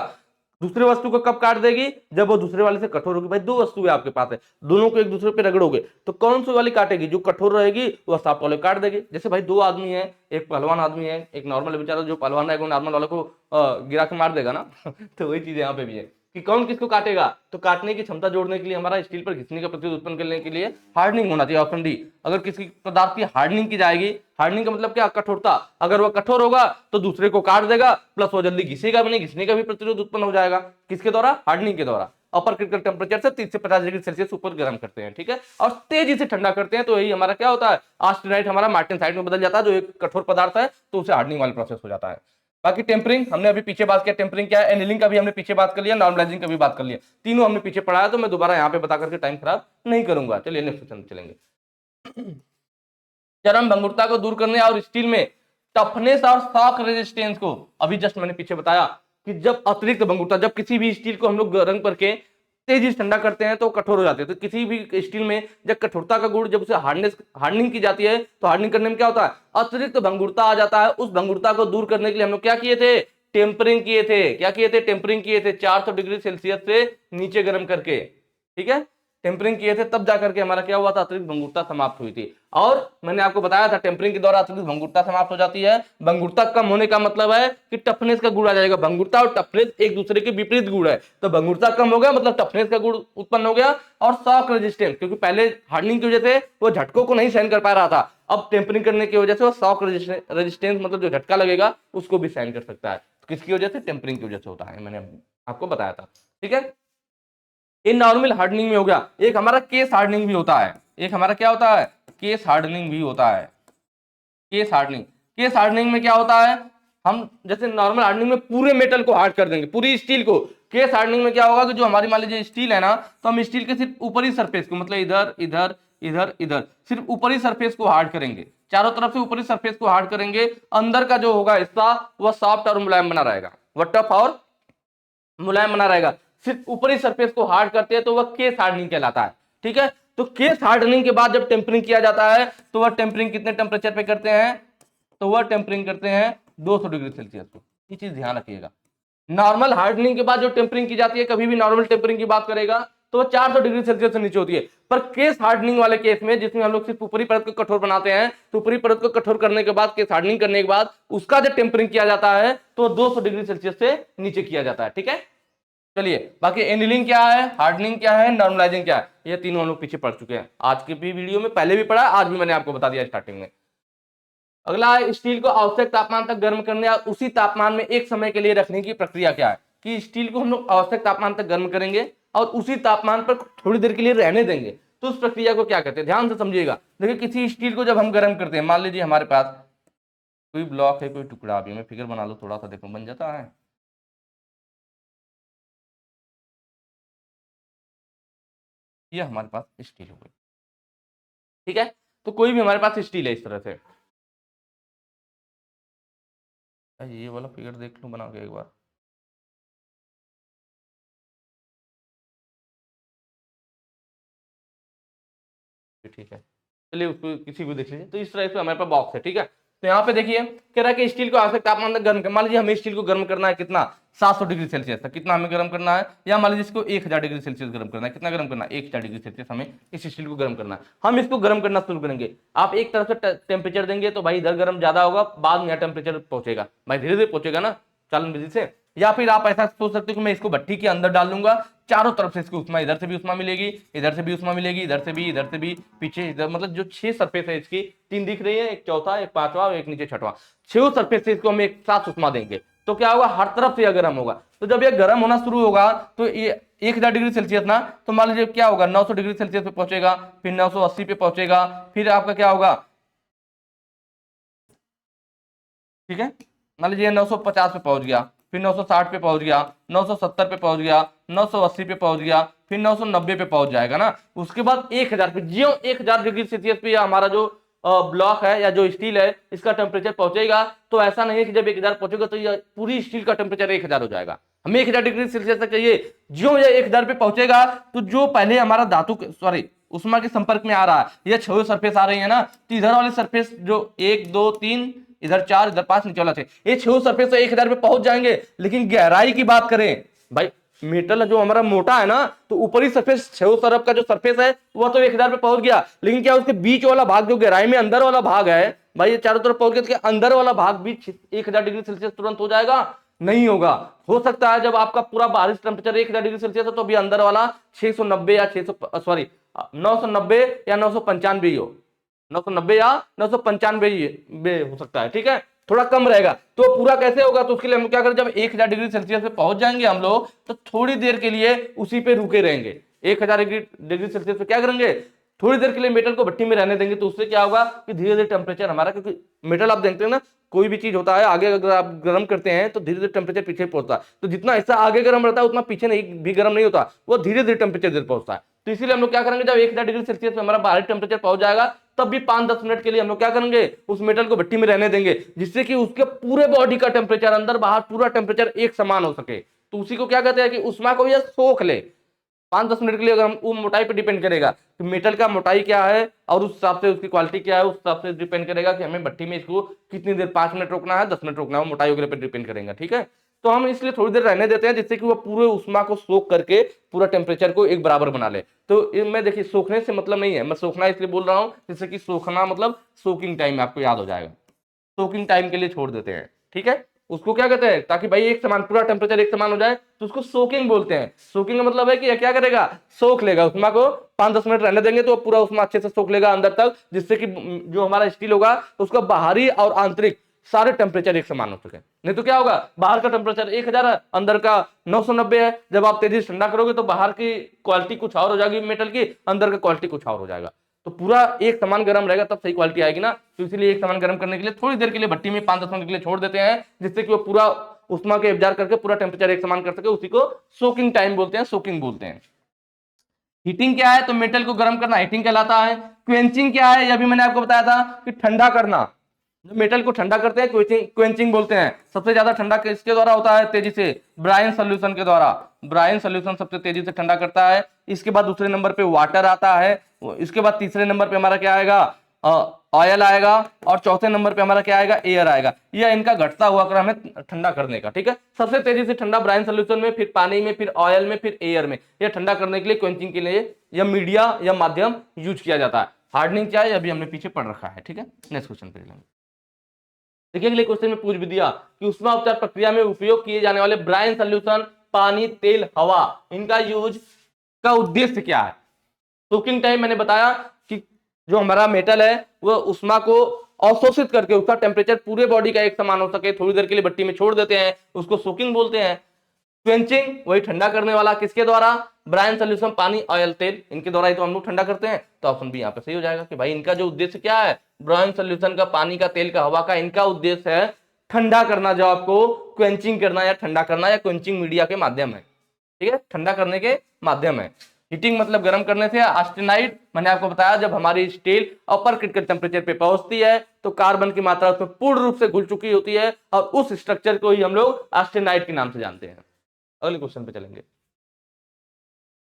दूसरे वस्तु को कब काट देगी, जब वो दूसरे वाले से कठोर होगी। भाई दो वस्तु है आपके पास है, दोनों को एक दूसरे पे रगड़ोगे तो कौन सी वाली काटेगी, जो कठोर रहेगी वह सॉफ्ट वाले काट देगी। जैसे भाई दो आदमी है, एक पहलवान आदमी है, एक नॉर्मल बेचारा, जो पहलवान है वो नॉर्मल वाले को गिरा के मार देगा ना तो वही चीज यहाँ पे भी है कि कौन किसको काटेगा। तो काटने की क्षमता जोड़ने के लिए हमारा स्टील पर घिसने का प्रतिरोध उत्पन्न करने के लिए हार्डनिंग होना चाहिए, ऑप्शन डी। अगर किसी पदार्थ की हार्डनिंग की जाएगी, हार्डनिंग का मतलब क्या, कठोरता, अगर वह कठोर होगा तो दूसरे को काट देगा, प्लस वो जल्दी घिसेगा भी नहीं, घिसने का भी प्रतिरोध उत्पन्न हो जाएगा। किसके द्वारा, हार्डनिंग के द्वारा। अपर क्रिटिकल टेम्परेचर से 30 से 50 डिग्री सेल्सियस ऊपर गर्म करते हैं, ठीक है, और तेजी से ठंडा करते हैं, तो यही हमारा क्या होता है, आस्टेनाइट हमारा मार्टेनसाइट में बदल जाता है, जो एक कठोर पदार्थ है, तो उसे हार्डनिंग वाला प्रोसेस हो जाता है। बाकी टेम्परिंग हमने अभी पीछे बात किया, टेम्परिंग क्या है, एनिलिंग का भी हमने पीछे बात कर लिया, नॉर्मलाइजिंग का भी बात कर लिया, तीनों हमने पीछे पढ़ाया, तो मैं दोबारा यहाँ पे बता करके टाइम खराब नहीं करूंगा। चलिए नेक्स्ट क्वेश्चन चलेंगे। चरम भंगुरता को दूर करने और स्टील में टफनेस और शॉक रेजिस्टेंस को, अभी जस्ट मैंने पीछे बताया कि जब अतिरिक्त भंगुरता, जब किसी भी स्टील को हम लोग गर्म करके तेजी से ठंडा करते हैं तो कठोर हो जाते हैं। तो किसी भी स्टील में जब कठोरता का गुण, जब उसे हार्डनिंग की जाती है, तो हार्डनिंग करने में क्या होता है, अतिरिक्त भंगुरता आ जाता है। उस भंगुरता को दूर करने के लिए हम लोग क्या किए थे, टेम्परिंग किए थे। क्या किए थे, टेम्परिंग किए थे, 400 डिग्री सेल्सियस से नीचे गर्म करके, ठीक है, टेम्परिंग किए थे, तब जाकर के हमारा क्या हुआ था, अतिरिक्त भंगुरता समाप्त हुई थी। और मैंने आपको बताया था टेम्परिंग के द्वारा अतिरिक्त भंगुरता समाप्त हो जाती है। भंगुरता कम होने का मतलब है कि टफनेस का गुण आ जाएगा। भंगुरता और टफनेस एक दूसरे के विपरीत गुण है, तो भंगुरता कम हो गया मतलब टफनेस का गुण उत्पन्न हो गया। और शॉक रेजिस्टेंस, क्योंकि पहले हार्डनिंग की वजह से वो झटकों को नहीं सहन कर पा रहा था, अब टेम्परिंग करने की वजह से वो शॉक रेजिस्टेंस मतलब जो झटका लगेगा उसको भी सहन कर सकता है। किसकी वजह से, टेम्परिंग की वजह से होता है, मैंने आपको बताया था, ठीक है। ये नॉर्मल हार्डनिंग में हो गया। एक हमारा केस हार्डनिंग भी होता है, एक हमारा क्या होता है, केस हार्डनिंग भी होता है। केस हार्डनिंग, केस हार्डनिंग में क्या होता है, हम जैसे नॉर्मल हार्डनिंग में पूरे मेटल को हार्ड कर देंगे, पूरी स्टील को। केस हार्डनिंग में क्या होगा कि जो हमारी मान लीजिए स्टील है ना, तो हम स्टील के सिर्फ ऊपरी सरफेस को, मतलब इधर इधर इधर इधर, सिर्फ ऊपरी सरफेस को हार्ड करेंगे, चारों तरफ से ऊपरी सरफेस को हार्ड करेंगे। अंदर का जो होगा हिस्सा वह सॉफ्ट और मुलायम बना रहेगा, वह टफ और मुलायम बना रहेगा। सिर्फ ऊपरी सरफेस को हार्ड करते हैं तो वह केस हार्डनिंग कहलाता है। ठीक है, तो केस हार्डनिंग के बाद जब टेम्परिंग किया जाता है तो वह टेम्परिंग कितने टेम्परेचर पे करते हैं, तो वह टेम्परिंग करते हैं 200 डिग्री सेल्सियस पे। ये चीज ध्यान रखिएगा। नॉर्मल हार्डनिंग के बाद जो टेम्परिंग की जाती है, कभी भी नॉर्मल टेम्परिंग की बात करेगा तो 400 डिग्री सेल्सियस से नीचे होती है। पर केस हार्डनिंग वाले केस में, जिसमें हम लोग सिर्फ ऊपरी परत को कठोर बनाते हैं, तो ऊपरी परत को कठोर करने के बाद, केस हार्डनिंग करने के बाद उसका जब टेम्परिंग किया जाता है तो 200 डिग्री सेल्सियस से नीचे किया जाता है। ठीक है, चलिए बाकी एनिलिंग क्या है, हार्डनिंग क्या है, नॉर्मलाइजिंग क्या है, ये तीनों हम लोग पीछे पढ़ चुके हैं। आज के भी वीडियो में पहले भी पढ़ा, आज भी मैंने आपको बता दिया स्टार्टिंग में। अगला है स्टील को आवश्यक तापमान तक गर्म करने और उसी तापमान में एक समय के लिए रखने की प्रक्रिया क्या है। कि स्टील को हम लोग आवश्यक तापमान तक गर्म करेंगे और उसी तापमान पर थोड़ी देर के लिए रहने देंगे, तो उस प्रक्रिया को क्या कहते हैं, ध्यान से समझिएगा। देखिए किसी स्टील को जब हम गर्म करते हैं, मान लीजिए हमारे पास कोई ब्लॉक है, कोई टुकड़ा, अभी मैं फिगर बना लो थोड़ा सा, देखो बन जाता है। ये हमारे पास स्टील हो गई। ठीक है, तो कोई भी हमारे पास स्टील है इस तरह से, ये वाला फिगर देख लो बना के एक बार। ठीक है, चलिए उसको किसी को देख लीजिए। तो इस तरह से हमारे पास बॉक्स है। ठीक है, तो यहाँ पे देखिए कह रहा है कि स्टील को आवश्यक तापमान तक गर्म कर, मान लीजिए हमें स्टील को गर्म करना है कितना, 700 डिग्री सेल्सियस तक। कितना हमें गर्म करना है, या मान लीजिए इसको 1000 डिग्री सेल्सियस गर्म करना है। कितना गर्म करना है, 1000 डिग्री सेल्सियस हमें इस स्टील को गर्म करना है। हम इसको गर्म करना शुरू करेंगे। आप एक तरफ से टेम्परेचर देंगे तो भाई इधर गर्म ज्यादा होगा, बाद में टेम्परेचर पहुंचेगा, भाई धीरे धीरे पहुंचेगा ना चालन विधि से। या फिर आप ऐसा सोच सकते हो कि मैं इसको भट्टी के अंदर डाल दूंगा, चारों तरफ से इसको उष्मा, इधर से भी उष्मा मिलेगी, इधर से भी उष्मा मिलेगी, इधर से भी, इधर से भी, पीछे इधर, मतलब जो 6 सरफेस है इसकी, 3 दिख रही है, एक चौथा, एक पांचवा और एक नीचे छठवां, 6 सरफेस से इसको हम एक साथ उष्मा देंगे। तो क्या होगा, हर तरफ से यह गर्म होगा। तो जब यह गर्म होना शुरू होगा तो ये 1000 डिग्री सेल्सियस ना, तो मान लीजिए क्या होगा, 900 डिग्री सेल्सियस पे पहुंचेगा, फिर 980 पे पहुंचेगा, फिर आपका क्या होगा, ठीक है, मान लीजिए 950 पे पहुंच गया, फिर 960 पे पहुंच गया, 970 पे पहुंच गया, 980 पे पहुंच गया, फिर 990 पे पहुंच जाएगा ना। उसके बाद 1000 पे, जो 1000 डिग्री सेल्सियस पे हमारा जो ब्लॉक है या जो स्टील है इसका टेम्परेचर पहुंचेगा, तो ऐसा नहीं है कि जब 1000 पहुंचेगा तो ये पूरी स्टील का टेम्परेचर 1000 हो जाएगा। हमें 1000 डिग्री सेल्सियस तक चाहिए। जो ये 1000 पे पहुंचेगा तो जो पहले हमारा धातु, सॉरी, उष्मा के संपर्क में आ रहा है, ये 6 सरफेस आ रही है ना, तो इधर वाले सरफेस जो 1 2 3, इधर 4, इधर 5, नीचे वाला 6, ये 6 सरफेस तो 1000 पे पहुंच जाएंगे। लेकिन गहराई की बात करें भाई, मेटल जो हमारा मोटा है ना, तो ऊपरी सरफेस 6 तरफ का जो सरफेस है वह तो 1000 पे पहुंच गया, लेकिन क्या उसके बीच वाला भाग जो गहराई में अंदर वाला भाग है भाई, ये चारों तरफ पहुंच गया, तो क्या अंदर वाला भाग भी 1000 डिग्री सेल्सियस तुरंत हो जाएगा? नहीं होगा। हो सकता है जब आपका पूरा बाहरी टेम्परेचर 1000 डिग्री सेल्सियस है तो अभी अंदर वाला 690 या 600, सॉरी 990 या 995 हो, 990 या 995 हो सकता है। ठीक है, थोड़ा कम रहेगा। तो पूरा कैसे होगा, तो उसके लिए हम क्या करें, जब 1000 डिग्री सेल्सियस पे पहुंच जाएंगे हम लोग, तो थोड़ी देर के लिए उसी पे रुके रहेंगे। 1000 डिग्री सेल्सियस पे क्या करेंगे, थोड़ी देर के लिए मेटल को भट्टी में रहने देंगे। तो उससे क्या होगा कि धीरे धीरे टेम्परेचर हमारा, क्योंकि मेटल आप देखते हैं ना, कोई भी चीज होता है आगे अगर आप गर्म करते हैं तो धीरे धीरे टेम्परेचर पीछे पहुंचता है। तो जितना हिस्सा आगे गर्म रहता है उतना पीछे नहीं भी गर्म नहीं होता, वो धीरे धीरे टेम्परेचर पहुंचता है। तो इसीलिए हम लोग क्या करेंगे, जब 1000 डिग्री सेल्सियस पे हमारा बाहरी टेम्परेचर पहुंच जाएगा, तब भी 5-10 मिनट के लिए हम लोग क्या करेंगे, उस मेटल को भट्टी में रहने देंगे, जिससे कि उसके पूरे बॉडी का टेम्परेचर, अंदर बाहर पूरा टेम्परेचर एक समान हो सके। तो उसी को क्या कहते हैं कि उष्मा को यह सोख ले। 5-10 मिनट के लिए, अगर हम वो मोटाई पे डिपेंड करेगा कि मेटल का मोटाई क्या है और उस हिसाब से उसकी क्वालिटी क्या है, उस हिसाब से डिपेंड करेगा कि हमें भट्टी में इसको कितनी देर, 5 मिनट रोकना है, 10 मिनट रोकना है, वो मोटाई वगैरह पे डिपेंड करेगा। ठीक है, तो हम इसलिए थोड़ी देर रहने देते हैं, जिससे कि वो पूरे उष्मा को सोख करके पूरा टेम्परेचर को एक बराबर बना ले। तो मैं देखिए, सोखने से मतलब नहीं है, मैं सोखना इसलिए बोल रहा हूँ जिससे कि सोखना मतलब सोकिंग टाइम आपको याद हो जाएगा। सोकिंग टाइम के लिए छोड़ देते हैं। ठीक है, उसको क्या कहते हैं, ताकि भाई एक समान पूरा टेम्परेचर एक समान हो जाए, तो उसको सोकिंग बोलते हैं। सोकिंग का मतलब है कि यह क्या करेगा, सोख लेगा उष्मा को, 5-10 मिनट रहने देंगे तो पूरा उष्मा अच्छे से सोख लेगा अंदर तक, जिससे कि जो हमारा स्टील होगा तो उसका बाहरी और आंतरिक सारे टेम्परेचर एक समान हो सके। नहीं तो क्या होगा, बाहर का टेम्परेचर 1000 है, अंदर का 990 है, जब आप तेजी से ठंडा करोगे तो बाहर की क्वालिटी कुछ और हो जाएगी मेटल की, अंदर का क्वालिटी कुछ और हो जाएगा। तो पूरा एक समान गर्म रहेगा तब सही क्वालिटी आएगी ना। तो इसीलिए एक समान गर्म करने के लिए थोड़ी देर के लिए भट्टी में 5-10 मिनट के लिए छोड़ देते हैं, जिससे कि वो पूरा उष्मा के एब्जॉर्ब करके पूरा टेम्परेचर एक समान कर सके। उसी को सोकिंग टाइम बोलते हैं, सोकिंग बोलते हैं। हीटिंग क्या है, तो मेटल को गर्म करना हीटिंग कहलाता है। क्वेंचिंग क्या है, यह भी मैंने आपको बताया था कि ठंडा करना। जो मेटल को ठंडा करते हैं क्वेंचिंग बोलते हैं। सबसे ज्यादा ठंडा किसके द्वारा होता है तेजी से? ब्राइन सॉल्यूशन के द्वारा। ब्राइन सॉल्यूशन सबसे तेजी से ठंडा करता है। इसके बाद दूसरे नंबर पे वाटर आता है। इसके बाद तीसरे नंबर पे हमारा क्या आएगा? ऑयल आएगा। और चौथे नंबर पे हमारा क्या आएगा? एयर आएगा। यह इनका घटता हुआ क्रम है ठंडा करने का। ठीक है, सबसे तेजी से ठंडा ब्राइन सॉल्यूशन में, फिर पानी में, फिर ऑयल में, फिर एयर में। यह ठंडा करने के लिए, क्वेंचिंग के लिए यह मीडिया या माध्यम यूज किया जाता है। हार्डनिंग क्या है अभी हमने पीछे पढ़ रखा है। ठीक है, नेक्स्ट क्वेश्चन पे चलेंगे। देखिए अगले क्वेश्चन में पूछ भी दिया कि ऊष्मा उपचार प्रक्रिया में उपयोग किए जाने वाले ब्राइन सॉल्यूशन, पानी, तेल, हवा, इनका यूज का उद्देश्य क्या है? सोकिंग टाइम मैंने बताया कि जो हमारा मेटल है वो ऊष्मा को अवशोषित करके उसका टेम्परेचर पूरे बॉडी का एक समान हो सके, थोड़ी देर के लिए भट्टी में छोड़ देते हैं, उसको सोकिंग बोलते हैं। क्वेंचिंग वही ठंडा करने वाला, किसके द्वारा? ब्राइन सॉल्यूशन, पानी, ऑयल, तेल, इनके द्वारा ही तो हम लोग ठंडा करते हैं। तो ऑप्शन बी यहाँ पे सही हो जाएगा कि भाई इनका जो उद्देश्य क्या है, ब्राइन सॉल्यूशन का, पानी का, तेल का, हवा का, इनका उद्देश्य है ठंडा करना। जो आपको क्वेंचिंग करना या ठंडा करना या क्वेंचिंग मीडिया के माध्यम है। ठीक है, ठंडा करने के माध्यम है। हीटिंग मतलब गर्म करने से। ऑस्टेनाइड मैंने आपको बताया जब हमारी स्टील अपर क्रिटिकल टेम्परेचर पे पहुंचती है तो कार्बन की मात्रा उसमें पूर्ण रूप से घुल चुकी होती है और उस स्ट्रक्चर को ही हम लोग ऑस्टेनाइड के नाम से जानते हैं। अगले क्वेश्चन पे चलेंगे।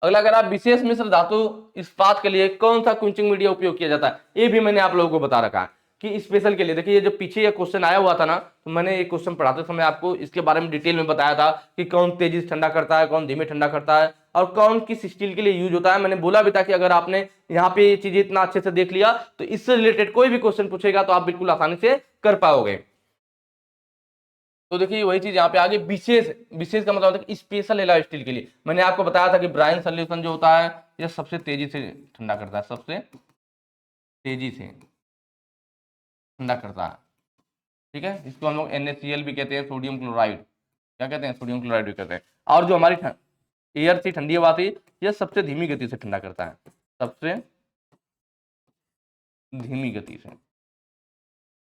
अगला, अगर आप विशेष मिश्र धातु इस्पात के लिए कौन सा क्विंचिंग मीडिया उपयोग किया जाता है, ये भी मैंने आप लोगों को बता रखा है कि स्पेशल के लिए। देखिए ये जो पीछे ये क्वेश्चन आया हुआ था ना, तो मैंने ये क्वेश्चन पढ़ाते समय आपको इसके बारे में डिटेल में बताया था कि कौन तेजी से ठंडा करता है, कौन धीमे ठंडा करता है, और कौन किस स्टील के लिए यूज होता है। मैंने बोला भी था कि अगर आपने यहाँ पे ये चीजें इतना अच्छे से देख लिया तो इससे रिलेटेड कोई भी क्वेश्चन पूछेगा तो आप बिल्कुल आसानी से कर पाओगे। तो देखिए वही चीज यहाँ पे आगे, विशेष। विशेष का मतलब होता है कि स्पेशल एलॉय स्टील के लिए। मैंने आपको बताया था कि ब्राइन सॉल्यूशन जो होता है यह सबसे तेजी से ठंडा करता है, सबसे तेजी से ठंडा करता है। ठीक है, इसको हम लोग NaCl भी कहते हैं, सोडियम क्लोराइड। क्या कहते हैं? सोडियम क्लोराइड भी कहते हैं। और जो हमारी एयर से ठंडी हवा थी, यह सबसे धीमी गति से ठंडा करता है, सबसे धीमी गति से।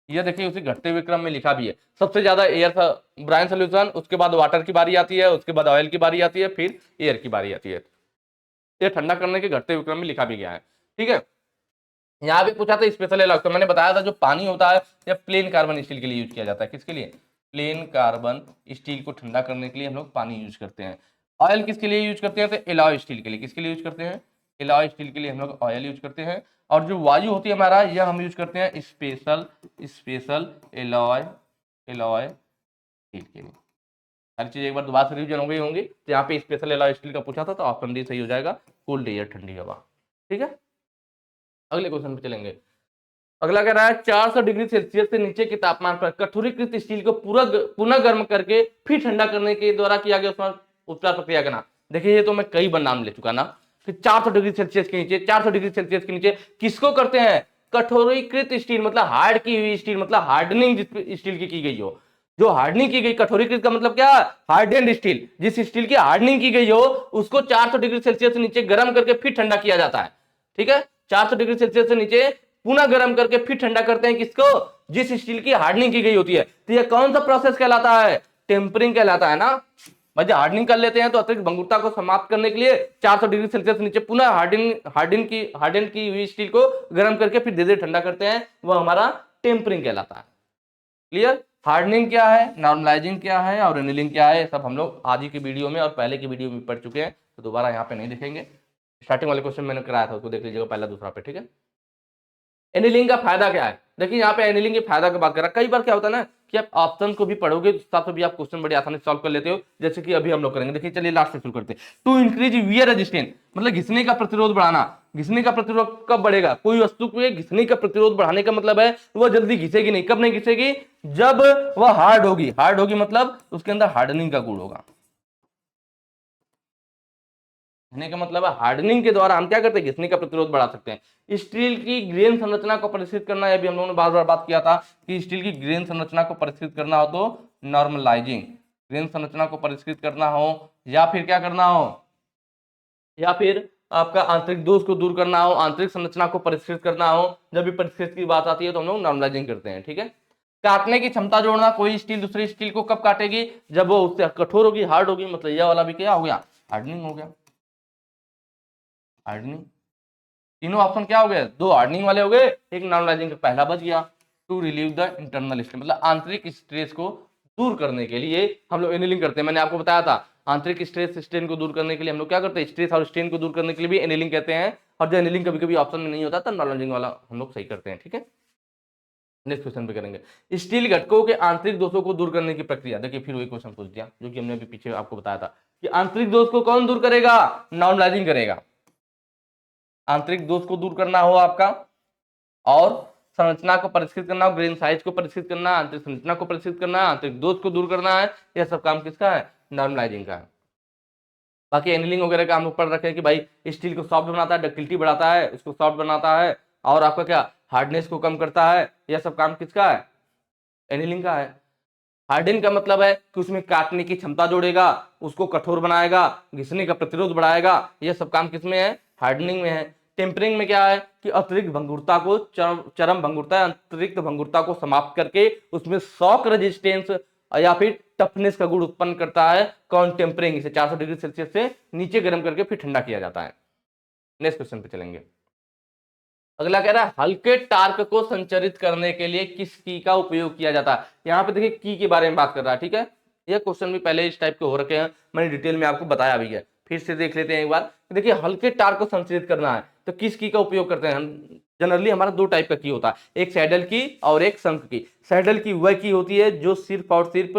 ये देखिए उसी घटते हुए क्रम में लिखा भी है। सबसे ज्यादा एयर था ब्राइन सॉल्यूशन, उसके बाद वाटर की बारी आती है, उसके बाद ऑयल की बारी आती है, फिर एयर की बारी आती है। ये ठंडा करने के घटते हुए क्रम में लिखा भी गया है। ठीक है, यहाँ भी पूछा था स्पेशल एलॉय, तो मैंने बताया था जो पानी होता है या प्लेन कार्बन स्टील के लिए यूज किया जाता है। किसके लिए? प्लेन कार्बन स्टील को ठंडा करने के लिए हम लोग पानी यूज करते हैं। ऑयल किसके लिए यूज करते हैं? तो एलॉय स्टील के लिए। किसके लिए यूज करते हैं? एलॉय स्टील के लिए हम लोग ऑयल यूज करते हैं। और जो वायु होती है हमारा, यह हम यूज करते हैं special special alloy alloy steel के लिए। हर चीज एक बार दोबारा से रिवीजन हो गई होंगी। तो यहाँ पे स्पेशल एलॉय स्टील का पूछा था तो ऑप्शन डी सही हो जाएगा, कोल्ड एयर, ठंडी हवा। ठीक है, अगले क्वेश्चन पे चलेंगे। अगला कह रहा है 400 डिग्री सेल्सियस से नीचे के तापमान पर कठोरीकृत स्टील को पूरा पुनः गर्म करके फिर ठंडा करने के द्वारा किया गया उसमें उपचार प्रक्रिया का नाम। देखिए ये तो मैं कई बार नाम ले चुका ना कि 400 डिग्री सेल्सियस के नीचे, 400 डिग्री सेल्सियस के नीचे किसको करते हैं? कठोरीकृत स्टील मतलब हार्ड की हुई स्टील, मतलब हार्डनिंग जिस स्टील की गई हो। जो हार्डनिंग की गई, कठोरीकृत का मतलब क्या? Hardened steel. जिस स्टील की हार्डनिंग की गई हो उसको 400 डिग्री सेल्सियस से नीचे गर्म करके फिर ठंडा किया जाता है। ठीक है, 400 डिग्री सेल्सियस से नीचे पुनः गर्म करके फिर ठंडा करते हैं। किसको? जिस स्टील की हार्डनिंग की गई होती है। तो ये कौन सा प्रोसेस कहलाता है? टेम्परिंग कहलाता है ना। भाई हार्डनिंग कर लेते हैं तो अतिरिक्त भंगुरता को समाप्त करने के लिए 400 डिग्री सेल्सियस नीचे पुनः हार्डन की हुई स्टील को गर्म करके फिर धीरे धीरे ठंडा करते हैं, वह हमारा टेम्परिंग कहलाता है। क्लियर? हार्डनिंग क्या है, नॉर्मलाइजिंग क्या है और एनीलिंग क्या है, सब हम लोग आज ही की वीडियो में और पहले की वीडियो में पढ़ चुके हैं, तो दोबारा यहाँ पे नहीं देखेंगे। स्टार्टिंग वाले क्वेश्चन मैंने कराया था उसको देख लीजिएगा, पहला दूसरा पे। ठीक है, एनीलिंग का फायदा क्या है? देखिए यहाँ पे एनीलिंग के फायदा की बात कर रहा है। कई बार क्या होता है ना कि आप ऑप्शन को भी पढ़ोगे तो साथ में भी आप क्वेश्चन बड़ी आसानी से सॉल्व कर लेते हो, जैसे कि अभी हम लोग करेंगे। देखिए चलिए लास्ट से शुरू करते हैं। टू इंक्रीज वियर रेजिस्टेंस मतलब घिसने का प्रतिरोध बढ़ाना। घिसने का प्रतिरोध कब बढ़ेगा? कोई वस्तु को घिसने का प्रतिरोध बढ़ाने का मतलब है वह जल्दी घिसेगी नहीं। कब नहीं घिसेगी? जब वह हार्ड होगी। हार्ड होगी मतलब उसके अंदर हार्डनिंग का गुण होगा। घिसने का मतलब है हार्डनिंग के द्वारा हम क्या करते हैं? घिसने का प्रतिरोध बढ़ा सकते हैं। स्टील की ग्रेन संरचना को परिष्कृत करना, यह भी हम लोगों ने बार बार बात किया था कि स्टील की ग्रेन संरचना को परिष्कृत करना हो तो नॉर्मलाइजिंग। ग्रेन संरचना को परिष्कृत करना हो या फिर क्या करना हो, या फिर आपका आंतरिक दोष को दूर करना हो, आंतरिक संरचना को परिष्कृत करना हो, जब भी परिष्कृत की बात आती है तो हम लोग नॉर्मलाइजिंग करते हैं। ठीक है, काटने की क्षमता जोड़ना। कोई स्टील दूसरी स्टील को कब काटेगी? जब वो उससे कठोर होगी, हार्ड होगी। मतलब यह वाला भी क्या हो गया? हार्डनिंग हो गया। हार्डनिंग, तीनों ऑप्शन क्या हो गए? दो हार्डनिंग वाले हो गए, एक नॉर्मलाइजिंग का, पहला बच गया। To relieve the internal stress, मतलब आंतरिक स्ट्रेस को दूर करने के लिए हम लोग एनिलिंग करते हैं। मैंने आपको बताया था आंतरिक स्ट्रेस स्ट्रेन को दूर करने के लिए हम लोग क्या करते हैं, स्ट्रेस और स्ट्रेन को दूर करने के लिए भी एनिलिंग कहते हैं, और जो एनिलिंग कभी कभी ऑप्शन में नहीं होता तो नॉलेजिंग वाला हम लोग सही करते हैं। ठीक है, नेक्स्ट क्वेश्चन पे करेंगे स्टील घटकों के आंतरिक दोषों को दूर करने की प्रक्रिया। देखिए फिर वही क्वेश्चन पूछ दिया जो कि हमने अभी पीछे आपको बताया था कि आंतरिक दोष को कौन दूर करेगा, नॉर्मलाइजिंग करेगा। आंतरिक दोष को दूर करना हो आपका, और संरचना को परिष्कृत करना हो, ग्रेन साइज को परिष्कृत करना, आंतरिक संरचना को परिष्कृत करना, आंतरिक दोष को दूर करना है, यह सब काम किसका है, नॉर्मलाइजिंग का है। बाकी एनिलिंग वगैरह का हम लोग पढ़ रखे हैं कि भाई स्टील को सॉफ्ट बनाता है, डक्टिलिटी बढ़ाता है, उसको सॉफ्ट बनाता है, और आपका क्या हार्डनेस को कम करता है, यह सब काम किसका है, एनिलिंग का है। हार्डन का मतलब है कि उसमें काटने की क्षमता जोड़ेगा, उसको कठोर बनाएगा, घिसने का प्रतिरोध बढ़ाएगा, यह सब काम किसमें है, हार्डनिंग में है। टेम्परिंग में क्या है कि अतिरिक्त भंगुरता को चरम भंगुरता, अतिरिक्त भंगुरता को समाप्त करके उसमें शॉक रेजिस्टेंस या फिर टफनेस का गुण उत्पन्न करता है। कौन, टेम्परिंग, इसे 400 डिग्री सेल्सियस से नीचे गर्म करके फिर ठंडा किया जाता है। नेक्स्ट क्वेश्चन पे चलेंगे। अगला कह रहा है हल्के टार्क को संचरित करने के लिए किस की का उपयोग किया जाता है। यहाँ पे देखिए की के बारे में बात कर रहा है। ठीक है, ये क्वेश्चन भी पहले इस टाइप के हो रखे हैं, मैंने डिटेल में आपको बताया भी है, फिर से देख लेते हैं एक बार। देखिए हल्के टार्क को संचरित करना है तो किस की का उपयोग करते हैं हम। जनरली हमारा दो टाइप का की होता है, एक सैडल की और एक शंख की। सैडल की वह की होती है जो सिर्फ और सिर्फ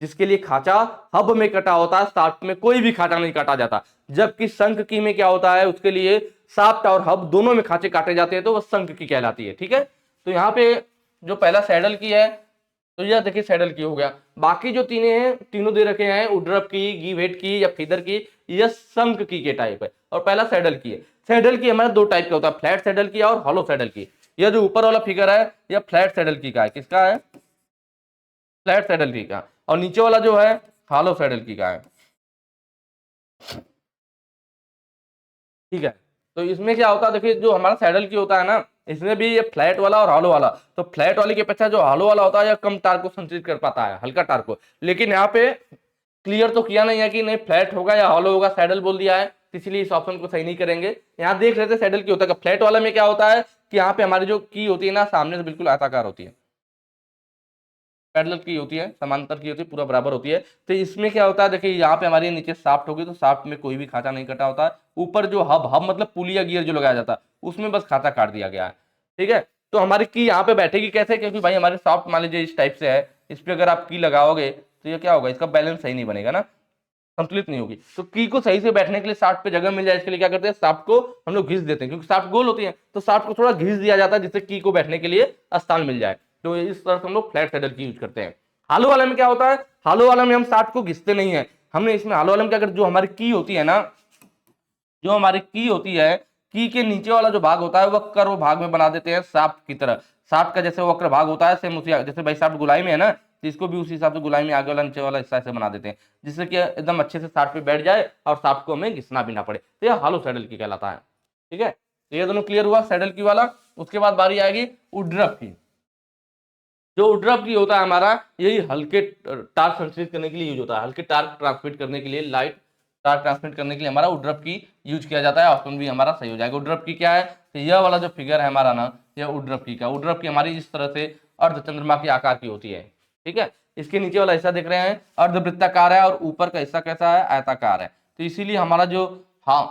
जिसके लिए खांचा हब में कटा होता है, शाफ्ट में कोई भी खांचा नहीं काटा जाता। जबकि शंख की में क्या होता है, उसके लिए शाफ्ट और हब दोनों में खांचे काटे जाते हैं, तो वह शंख की कहलाती है। ठीक है, तो यहाँ पे जो पहला सैडल की है तो यह देखिए सैडल की हो गया। बाकी जो तीनों हैं, तीनों दे रखे हैं, उड्रप की, गिव हेड की या फीदर की, यह शंख की के टाइप है, और पहला सैडल की है। सैडल की हमारा दो टाइप का होता है, फ्लैट सैडल की और हॉलो सैडल की। यह जो ऊपर वाला फिगर है यह फ्लैट सैडल की का है, किसका है, फ्लैट सैडल की का, और नीचे वाला जो है हॉलो सैडल की का है। ठीक है, तो इसमें क्या होता है, देखिए जो हमारा सैडल की होता है ना, इसमें भी ये फ्लैट वाला और हॉलो वाला, तो फ्लैट वाले के अपेक्षा जो हॉलो वाला होता है यह कम टार्क को संचरित कर पाता है, हल्का टार्क को। लेकिन यहाँ पे क्लियर तो किया नहीं है कि नहीं फ्लैट होगा या हॉलो होगा, सैडल बोल दिया है, तो इसलिए इस ऑप्शन को सही नहीं करेंगे। यहाँ देख लेते सैडल की होता है, फ्लैट वाला में क्या होता है कि यहाँ पे हमारी जो की होती है ना, सामने से बिल्कुल आयताकार होती है, पैरेलल की होती है, समांतर की होती है, पूरा बराबर होती है। तो इसमें क्या होता है, देखिए यहाँ पे हमारी नीचे शाफ्ट होगी तो शाफ्ट में कोई भी खांचा नहीं कटा होता है। ऊपर जो हब, हब मतलब पुली या गियर जो लगाया जाता है, उसमें बस खांचा काट दिया गया है। ठीक है, तो हमारी की यहाँ पे बैठेगी कैसे, क्योंकि भाई हमारे शाफ्ट मान लीजिए इस टाइप से है, इस पे अगर आप की लगाओगे तो ये क्या होगा, इसका बैलेंस सही नहीं बनेगा ना, संतुलित नहीं होगी। तो की को सही से बैठने के लिए शाफ्ट पे जगह मिल जाए, इसके लिए क्या करते हैं, शाफ्ट को हम लोग घिस देते हैं, क्योंकि शाफ्ट गोल होती है तो शाफ्ट को थोड़ा घिस दिया जाता है जिससे की को बैठने के लिए स्थान मिल जाए। तो इस तरह से हम लोग फ्लैट सैडल की यूज करते हैं। हालो वाला में क्या होता है, हालो वाला में हम शाफ्ट को घिसते नहीं है, हमने इसमें हालो वाला में क्या करते, जो हमारी की होती है ना, जो हमारी की होती है, की के नीचे वाला जो भाग होता है वह कर्व भाग में बना देते हैं शाफ्ट की तरह। शाफ्ट का जैसे वक्र भाग होता है, सेम उसी जैसे भाई शाफ्ट गुलाई में है ना, तो इसको भी उसी हिसाब से गुलाई में आगे वाला नीचे वाला हिस्सा ऐसे बना देते हैं, जिससे कि एकदम अच्छे से शाफ्ट पे बैठ जाए और शाफ्ट को हमें घिसना भी ना पड़े। तो यह हालो सैडल की कहलाता है। ठीक है, तो ये दोनों क्लियर हुआ सैडल की वाला। उसके बाद बारी आएगी उड्रप की। जो उड्रप की होता है हमारा, यही हल्के टार्क संचरित करने के लिए यूज होता है, हल्के टार्क ट्रांसमिट करने के लिए, लाइट टार्क ट्रांसमिट करने के लिए हमारा उड्रप की यूज किया जाता है। ऑप्शन भी हमारा सही हो जाएगा। उड्रप की क्या है, तो यह वाला जो फिगर है हमारा ना, यह उड्रप की का, उड्रप की हमारी इस तरह से अर्धचंद्रमा के आकार की होती है। ठीक है, इसके नीचे वाला हिस्सा देख रहे हैं अर्धवृत्ताकार है, और ऊपर का हिस्सा कैसा है, आयताकार है। तो इसीलिए हमारा जो, हाँ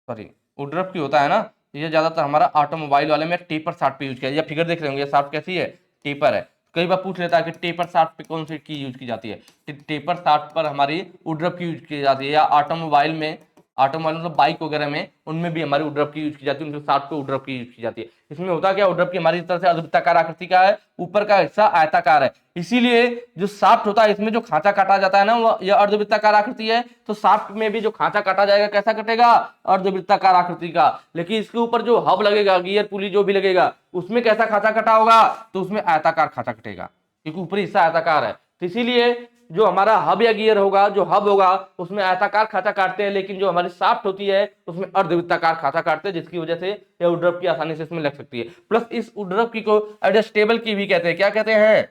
सॉरी, उड्रप की होता है ना, ये ज्यादातर हमारा ऑटोमोबाइल वाले में टेपर शाफ्ट पे यूज किया, या फिगर देख रहे होंगे, शाफ्ट कैसी है, टेपर है। कई बार पूछ लेता है कि टेपर शाफ्ट पे कौन सी की यूज की जाती है, टेपर शाफ्ट पर हमारी उड्रप की यूज की जाती है। या ऑटोमोबाइल में, ऑटोमोबाइल मतलब बाइक वगैरह में, उनमें भी हमारी उड्रप की यूज की जाती है, उनके शाफ्ट पे उड्रप की यूज की जाती है। इसमें होता क्या, उड्रप की हमारी इस तरह से अर्धवृत्ताकार आकृति का है, ऊपर का हिस्सा आयताकार है, इसीलिए जो शाफ्ट होता है इसमें जो खांचा काटा जाता है ना, वो यह अर्धवृत्ताकार आकृति है, तो शाफ्ट में भी जो खांचा काटा जाएगा कैसा कटेगा, अर्धवृत्ताकार आकृति का। लेकिन इसके ऊपर जो हब लगेगा, गियर पुली जो भी लगेगा, उसमें कैसा खांचा कटा होगा, तो उसमें आयताकार खांचा कटेगा, क्योंकि ऊपरी हिस्सा आयताकार है। तो इसीलिए जो हमारा हब या गियर होगा, जो हब होगा उसमें आयताकार खांचा काटते हैं, लेकिन जो हमारी शाफ्ट होती है उसमें अर्धवृत्ताकार खांचा काटते हैं, जिसकी वजह से यह उड्रप की आसानी से इसमें लग सकती है। प्लस इस उड्रप की को एडजस्टेबल की भी कहते हैं, क्या कहते हैं,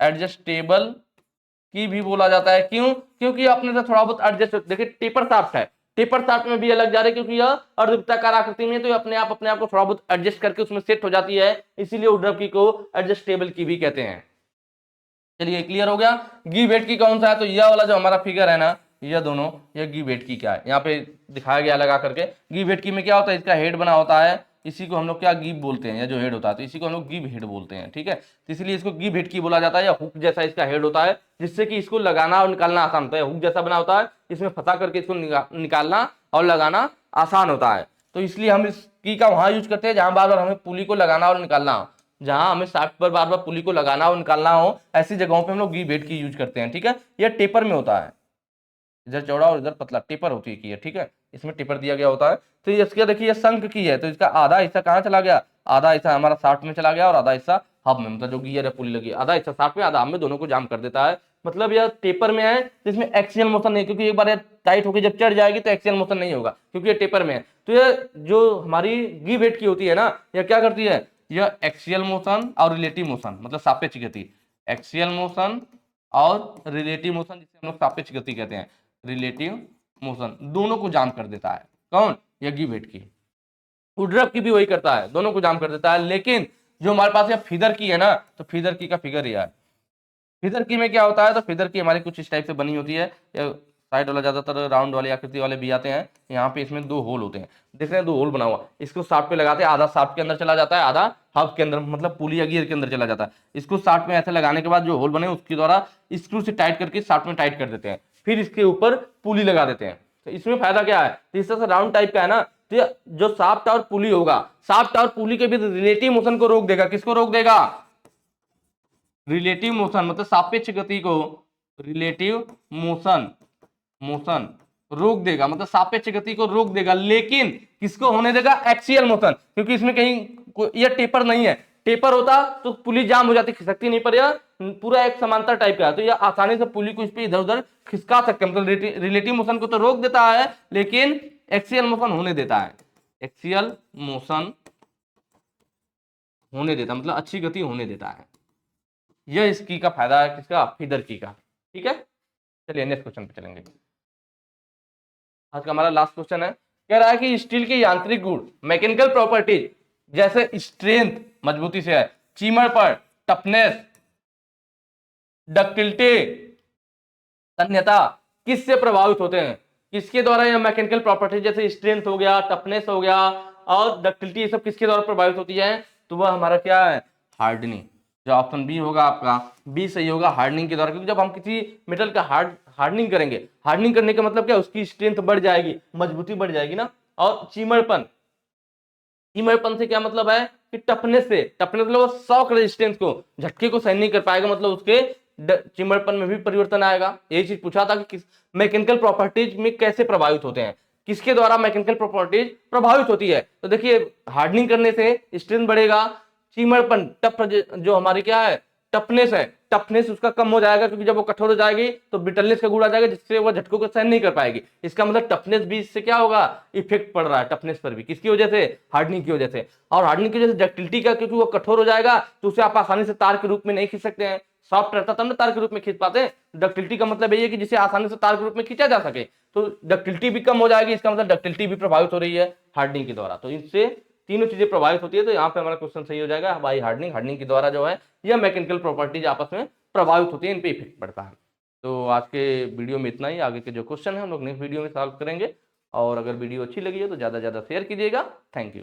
एडजस्टेबल की भी बोला जाता है। क्यों, क्योंकि आपने तो थोड़ा बहुत एडजस्ट, देखिए टेपर शाफ्ट है, टेपर शाफ्ट में भी ये लग जा रही है क्योंकि यह अर्धवृत्ताकार आकृति में है, तो ये अपने आप को थोड़ा बहुत एडजस्ट करके उसमें सेट हो जाती है, इसीलिए वुडरफ की को एडजस्टेबल की भी कहते हैं। चलिए क्लियर हो गया। गिव वेट की कौन सा है, तो यह वाला जो हमारा फिगर है ना, ये दोनों, ये गिव वेट की क्या है, यहाँ पे दिखाया गया लगा करके। गिव वेट की में क्या होता है, इसका हेड बना होता है, इसी को हम लोग क्या गिव बोलते हैं, या जो हेड होता है तो इसी को हम लोग गिव हेड बोलते हैं, ठीक है। तो इसलिए इसको गिव हेड की बोला जाता है, या हुक जैसा इसका हेड होता है, जिससे कि इसको लगाना और निकालना आसान होता है। हुक जैसा बना होता है, इसमें फंसा करके इसको निकालना और लगाना आसान होता है, तो इसलिए हम इस की का वहां यूज करते हैं जहां बार बार हमें पुली को लगाना और निकालना हो, जहां हमें शाफ्ट पर बार बार पुली को लगाना और निकालना हो, ऐसी जगहों पे हम लोग गिव वेट की यूज करते हैं, ठीक है। यह टेपर में होता है, इधर चौड़ा और इधर पतला, टेपर होती है की है, ठीक है, इसमें टेपर दिया गया होता है। तो इसका देखिए शंख की है, तो इसका आधा हिस्सा कहाँ चला गया, आधा हिस्सा हमारा शाफ्ट में चला गया और आधा हिस्सा हब में, मतलब जो गियर है पुली लगी, आधा हिस्सा शाफ्ट में आधा हब में, दोनों को जाम कर देता है। मतलब यह टेपर में है, जिसमें एक्सियल मोशन नहीं, क्योंकि एक बार टाइट होकर जब चढ़ जाएगी तो एक्सियल मोशन नहीं होगा, क्योंकि ये टेपर में है। तो ये जो हमारी गिव वेट की होती है ना, यह क्या करती है, यह एक्सियल मोशन और रिलेटिव मोशन, मतलब सापेक्ष गति, एक्सियल मोशन और रिलेटिव मोशन, जिसे हम लोग सापेक्ष गति कहते हैं, रिलेटिव मोशन, दोनों को जाम कर देता है। कौन, यह गिव वेट की। वुडरफ की भी वही करता है, दोनों को जाम कर देता है। लेकिन जो हमारे पास यह फीदर की है ना, तो फीदर की का फिगर यह है। फीदर की में क्या होता है, तो फीदर की हमारी कुछ इस टाइप से बनी होती है, साइड वाला ज्यादातर राउंड वाली आकृति वाले भी आते हैं। यहाँ पे इसमें दो होल होते हैं, देख रहे हैं, दो होल बना हुआ, इसको शाफ्ट पे लगाते हैं, आधा शाफ्ट के अंदर चला जाता है, आधा हब के अंदर, मतलब पुली या गियर के अंदर चला जाता है। इसको शाफ्ट में ऐसे लगाने के बाद जो होल बने उसके द्वारा स्क्रू से टाइट करके शाफ्ट में टाइट कर देते हैं, फिर इसके ऊपर पुली लगा देते हैं। तो इसमें फायदा क्या है, तो इस तरह से राउंड टाइप का है ना, तो जो शाफ्ट और पुली होगा, शाफ्ट और पुली के भी रिलेटिव मोशन को रोक देगा। किसको रोक देगा, रिलेटिव मोशन, मतलब सापेक्ष गति को रिलेटिव मोशन रोक देगा, मतलब सापेक्ष गति को रोक देगा। लेकिन किसको होने देगा, एक्सियल मोशन, क्योंकि इसमें कहीं यह टेपर नहीं है, टेपर होता तो पुली जाम हो जाती, खिसकती नहीं, पर यह पूरा एक समांतर टाइप का है, तो यह आसानी से पुली को इस पे इधर उधर खिसका सकते हैं। मतलब रिलेटिव मोशन को तो रोक देता है, लेकिन एक्सियल मोशन होने देता है, एक्सियल मोशन होने देता, मतलब अच्छी गति होने देता है। यह इसकी का फायदा है, किसका, फीदर की का, ठीक है। चलिए नेक्स्ट क्वेश्चन पे चलेंगे। आज का हमारा लास्ट क्वेश्चन है, कह रहा है कि स्टील के यांत्रिक गुण, मैकेनिकल प्रॉपर्टीज, जैसे स्ट्रेंथ, मजबूती से है, चीमरपन, टफनेस, डक्टिलिटी, तन्यता, किससे प्रभावित होते हैं, किसके द्वारा यह मैकेनिकल प्रॉपर्टीज जैसे स्ट्रेंथ हो गया, टफनेस हो गया और डक्टिलिटी, ये सब किसके द्वारा प्रभावित होती है, तो वह हमारा क्या है, हार्डनिंग। जो ऑप्शन बी होगा आपका, बी सही होगा, हार्डनिंग के द्वारा। क्योंकि जब हम किसी मेटल का हार्डनिंग करेंगे, हार्डनिंग करने का मतलब क्या, उसकी स्ट्रेंथ बढ़ जाएगी, मजबूती बढ़ जाएगी ना। और चीमरपन, चीमरपन से क्या मतलब है कि टफनेस से, टफनेस मतलब शॉक रेजिस्टेंस को, झटके को सहन नहीं कर पाएगा, मतलब उसके चिमड़पन में भी परिवर्तन आएगा। यही चीज पूछा था कि किस मैकेनिकल प्रॉपर्टीज में कैसे प्रभावित होते हैं, किसके द्वारा मैकेनिकल प्रॉपर्टीज प्रभावित होती है। तो देखिए हार्डनिंग करने से स्ट्रेंथ बढ़ेगा, चिमड़पन टफ जो हमारी क्या है टफनेस है, टफनेस उसका कम हो जाएगा, क्योंकि जब वो कठोर हो जाएगी तो ब्रिटलनेस का गुण आ जाएगा, जिससे वो झटकों को सहन नहीं कर पाएगी। इसका मतलब टफनेस भी इससे क्या होगा, इफेक्ट पड़ रहा है टफनेस पर भी, किसकी वजह से, हार्डनिंग की वजह से। और हार्डनिंग की वजह से डक्टिलिटी का, क्योंकि वो कठोर हो जाएगा तो उसे आप आसानी से तार के रूप में नहीं खींच सकते हैं, सॉफ्ट रहता तब ना तार के रूप में खींच पाते हैं। डक्टिलिटी का मतलब यही है कि जिसे आसानी से तार के रूप में खींचा जा सके, तो डक्टिलिटी भी कम हो जाएगी, इसका मतलब डक्टिलिटी भी प्रभावित हो रही है हार्डनिंग के द्वारा। तो इससे तीनों चीजें प्रभावित होती है, तो यहाँ पे हमारा क्वेश्चन सही हो जाएगा बाई हार्डनिंग। हार्डनिंग के द्वारा जो है यह मैकेनिकल प्रॉपर्टीज आपस में प्रभावित होती है, इन पे इफेक्ट पड़ता है। तो आज के वीडियो में इतना ही, आगे के जो क्वेश्चन है हम लोग नेक्स्ट वीडियो में सॉल्व करेंगे। और अगर वीडियो अच्छी लगी है तो ज़्यादा से ज़्यादा शेयर कीजिएगा। Thank you.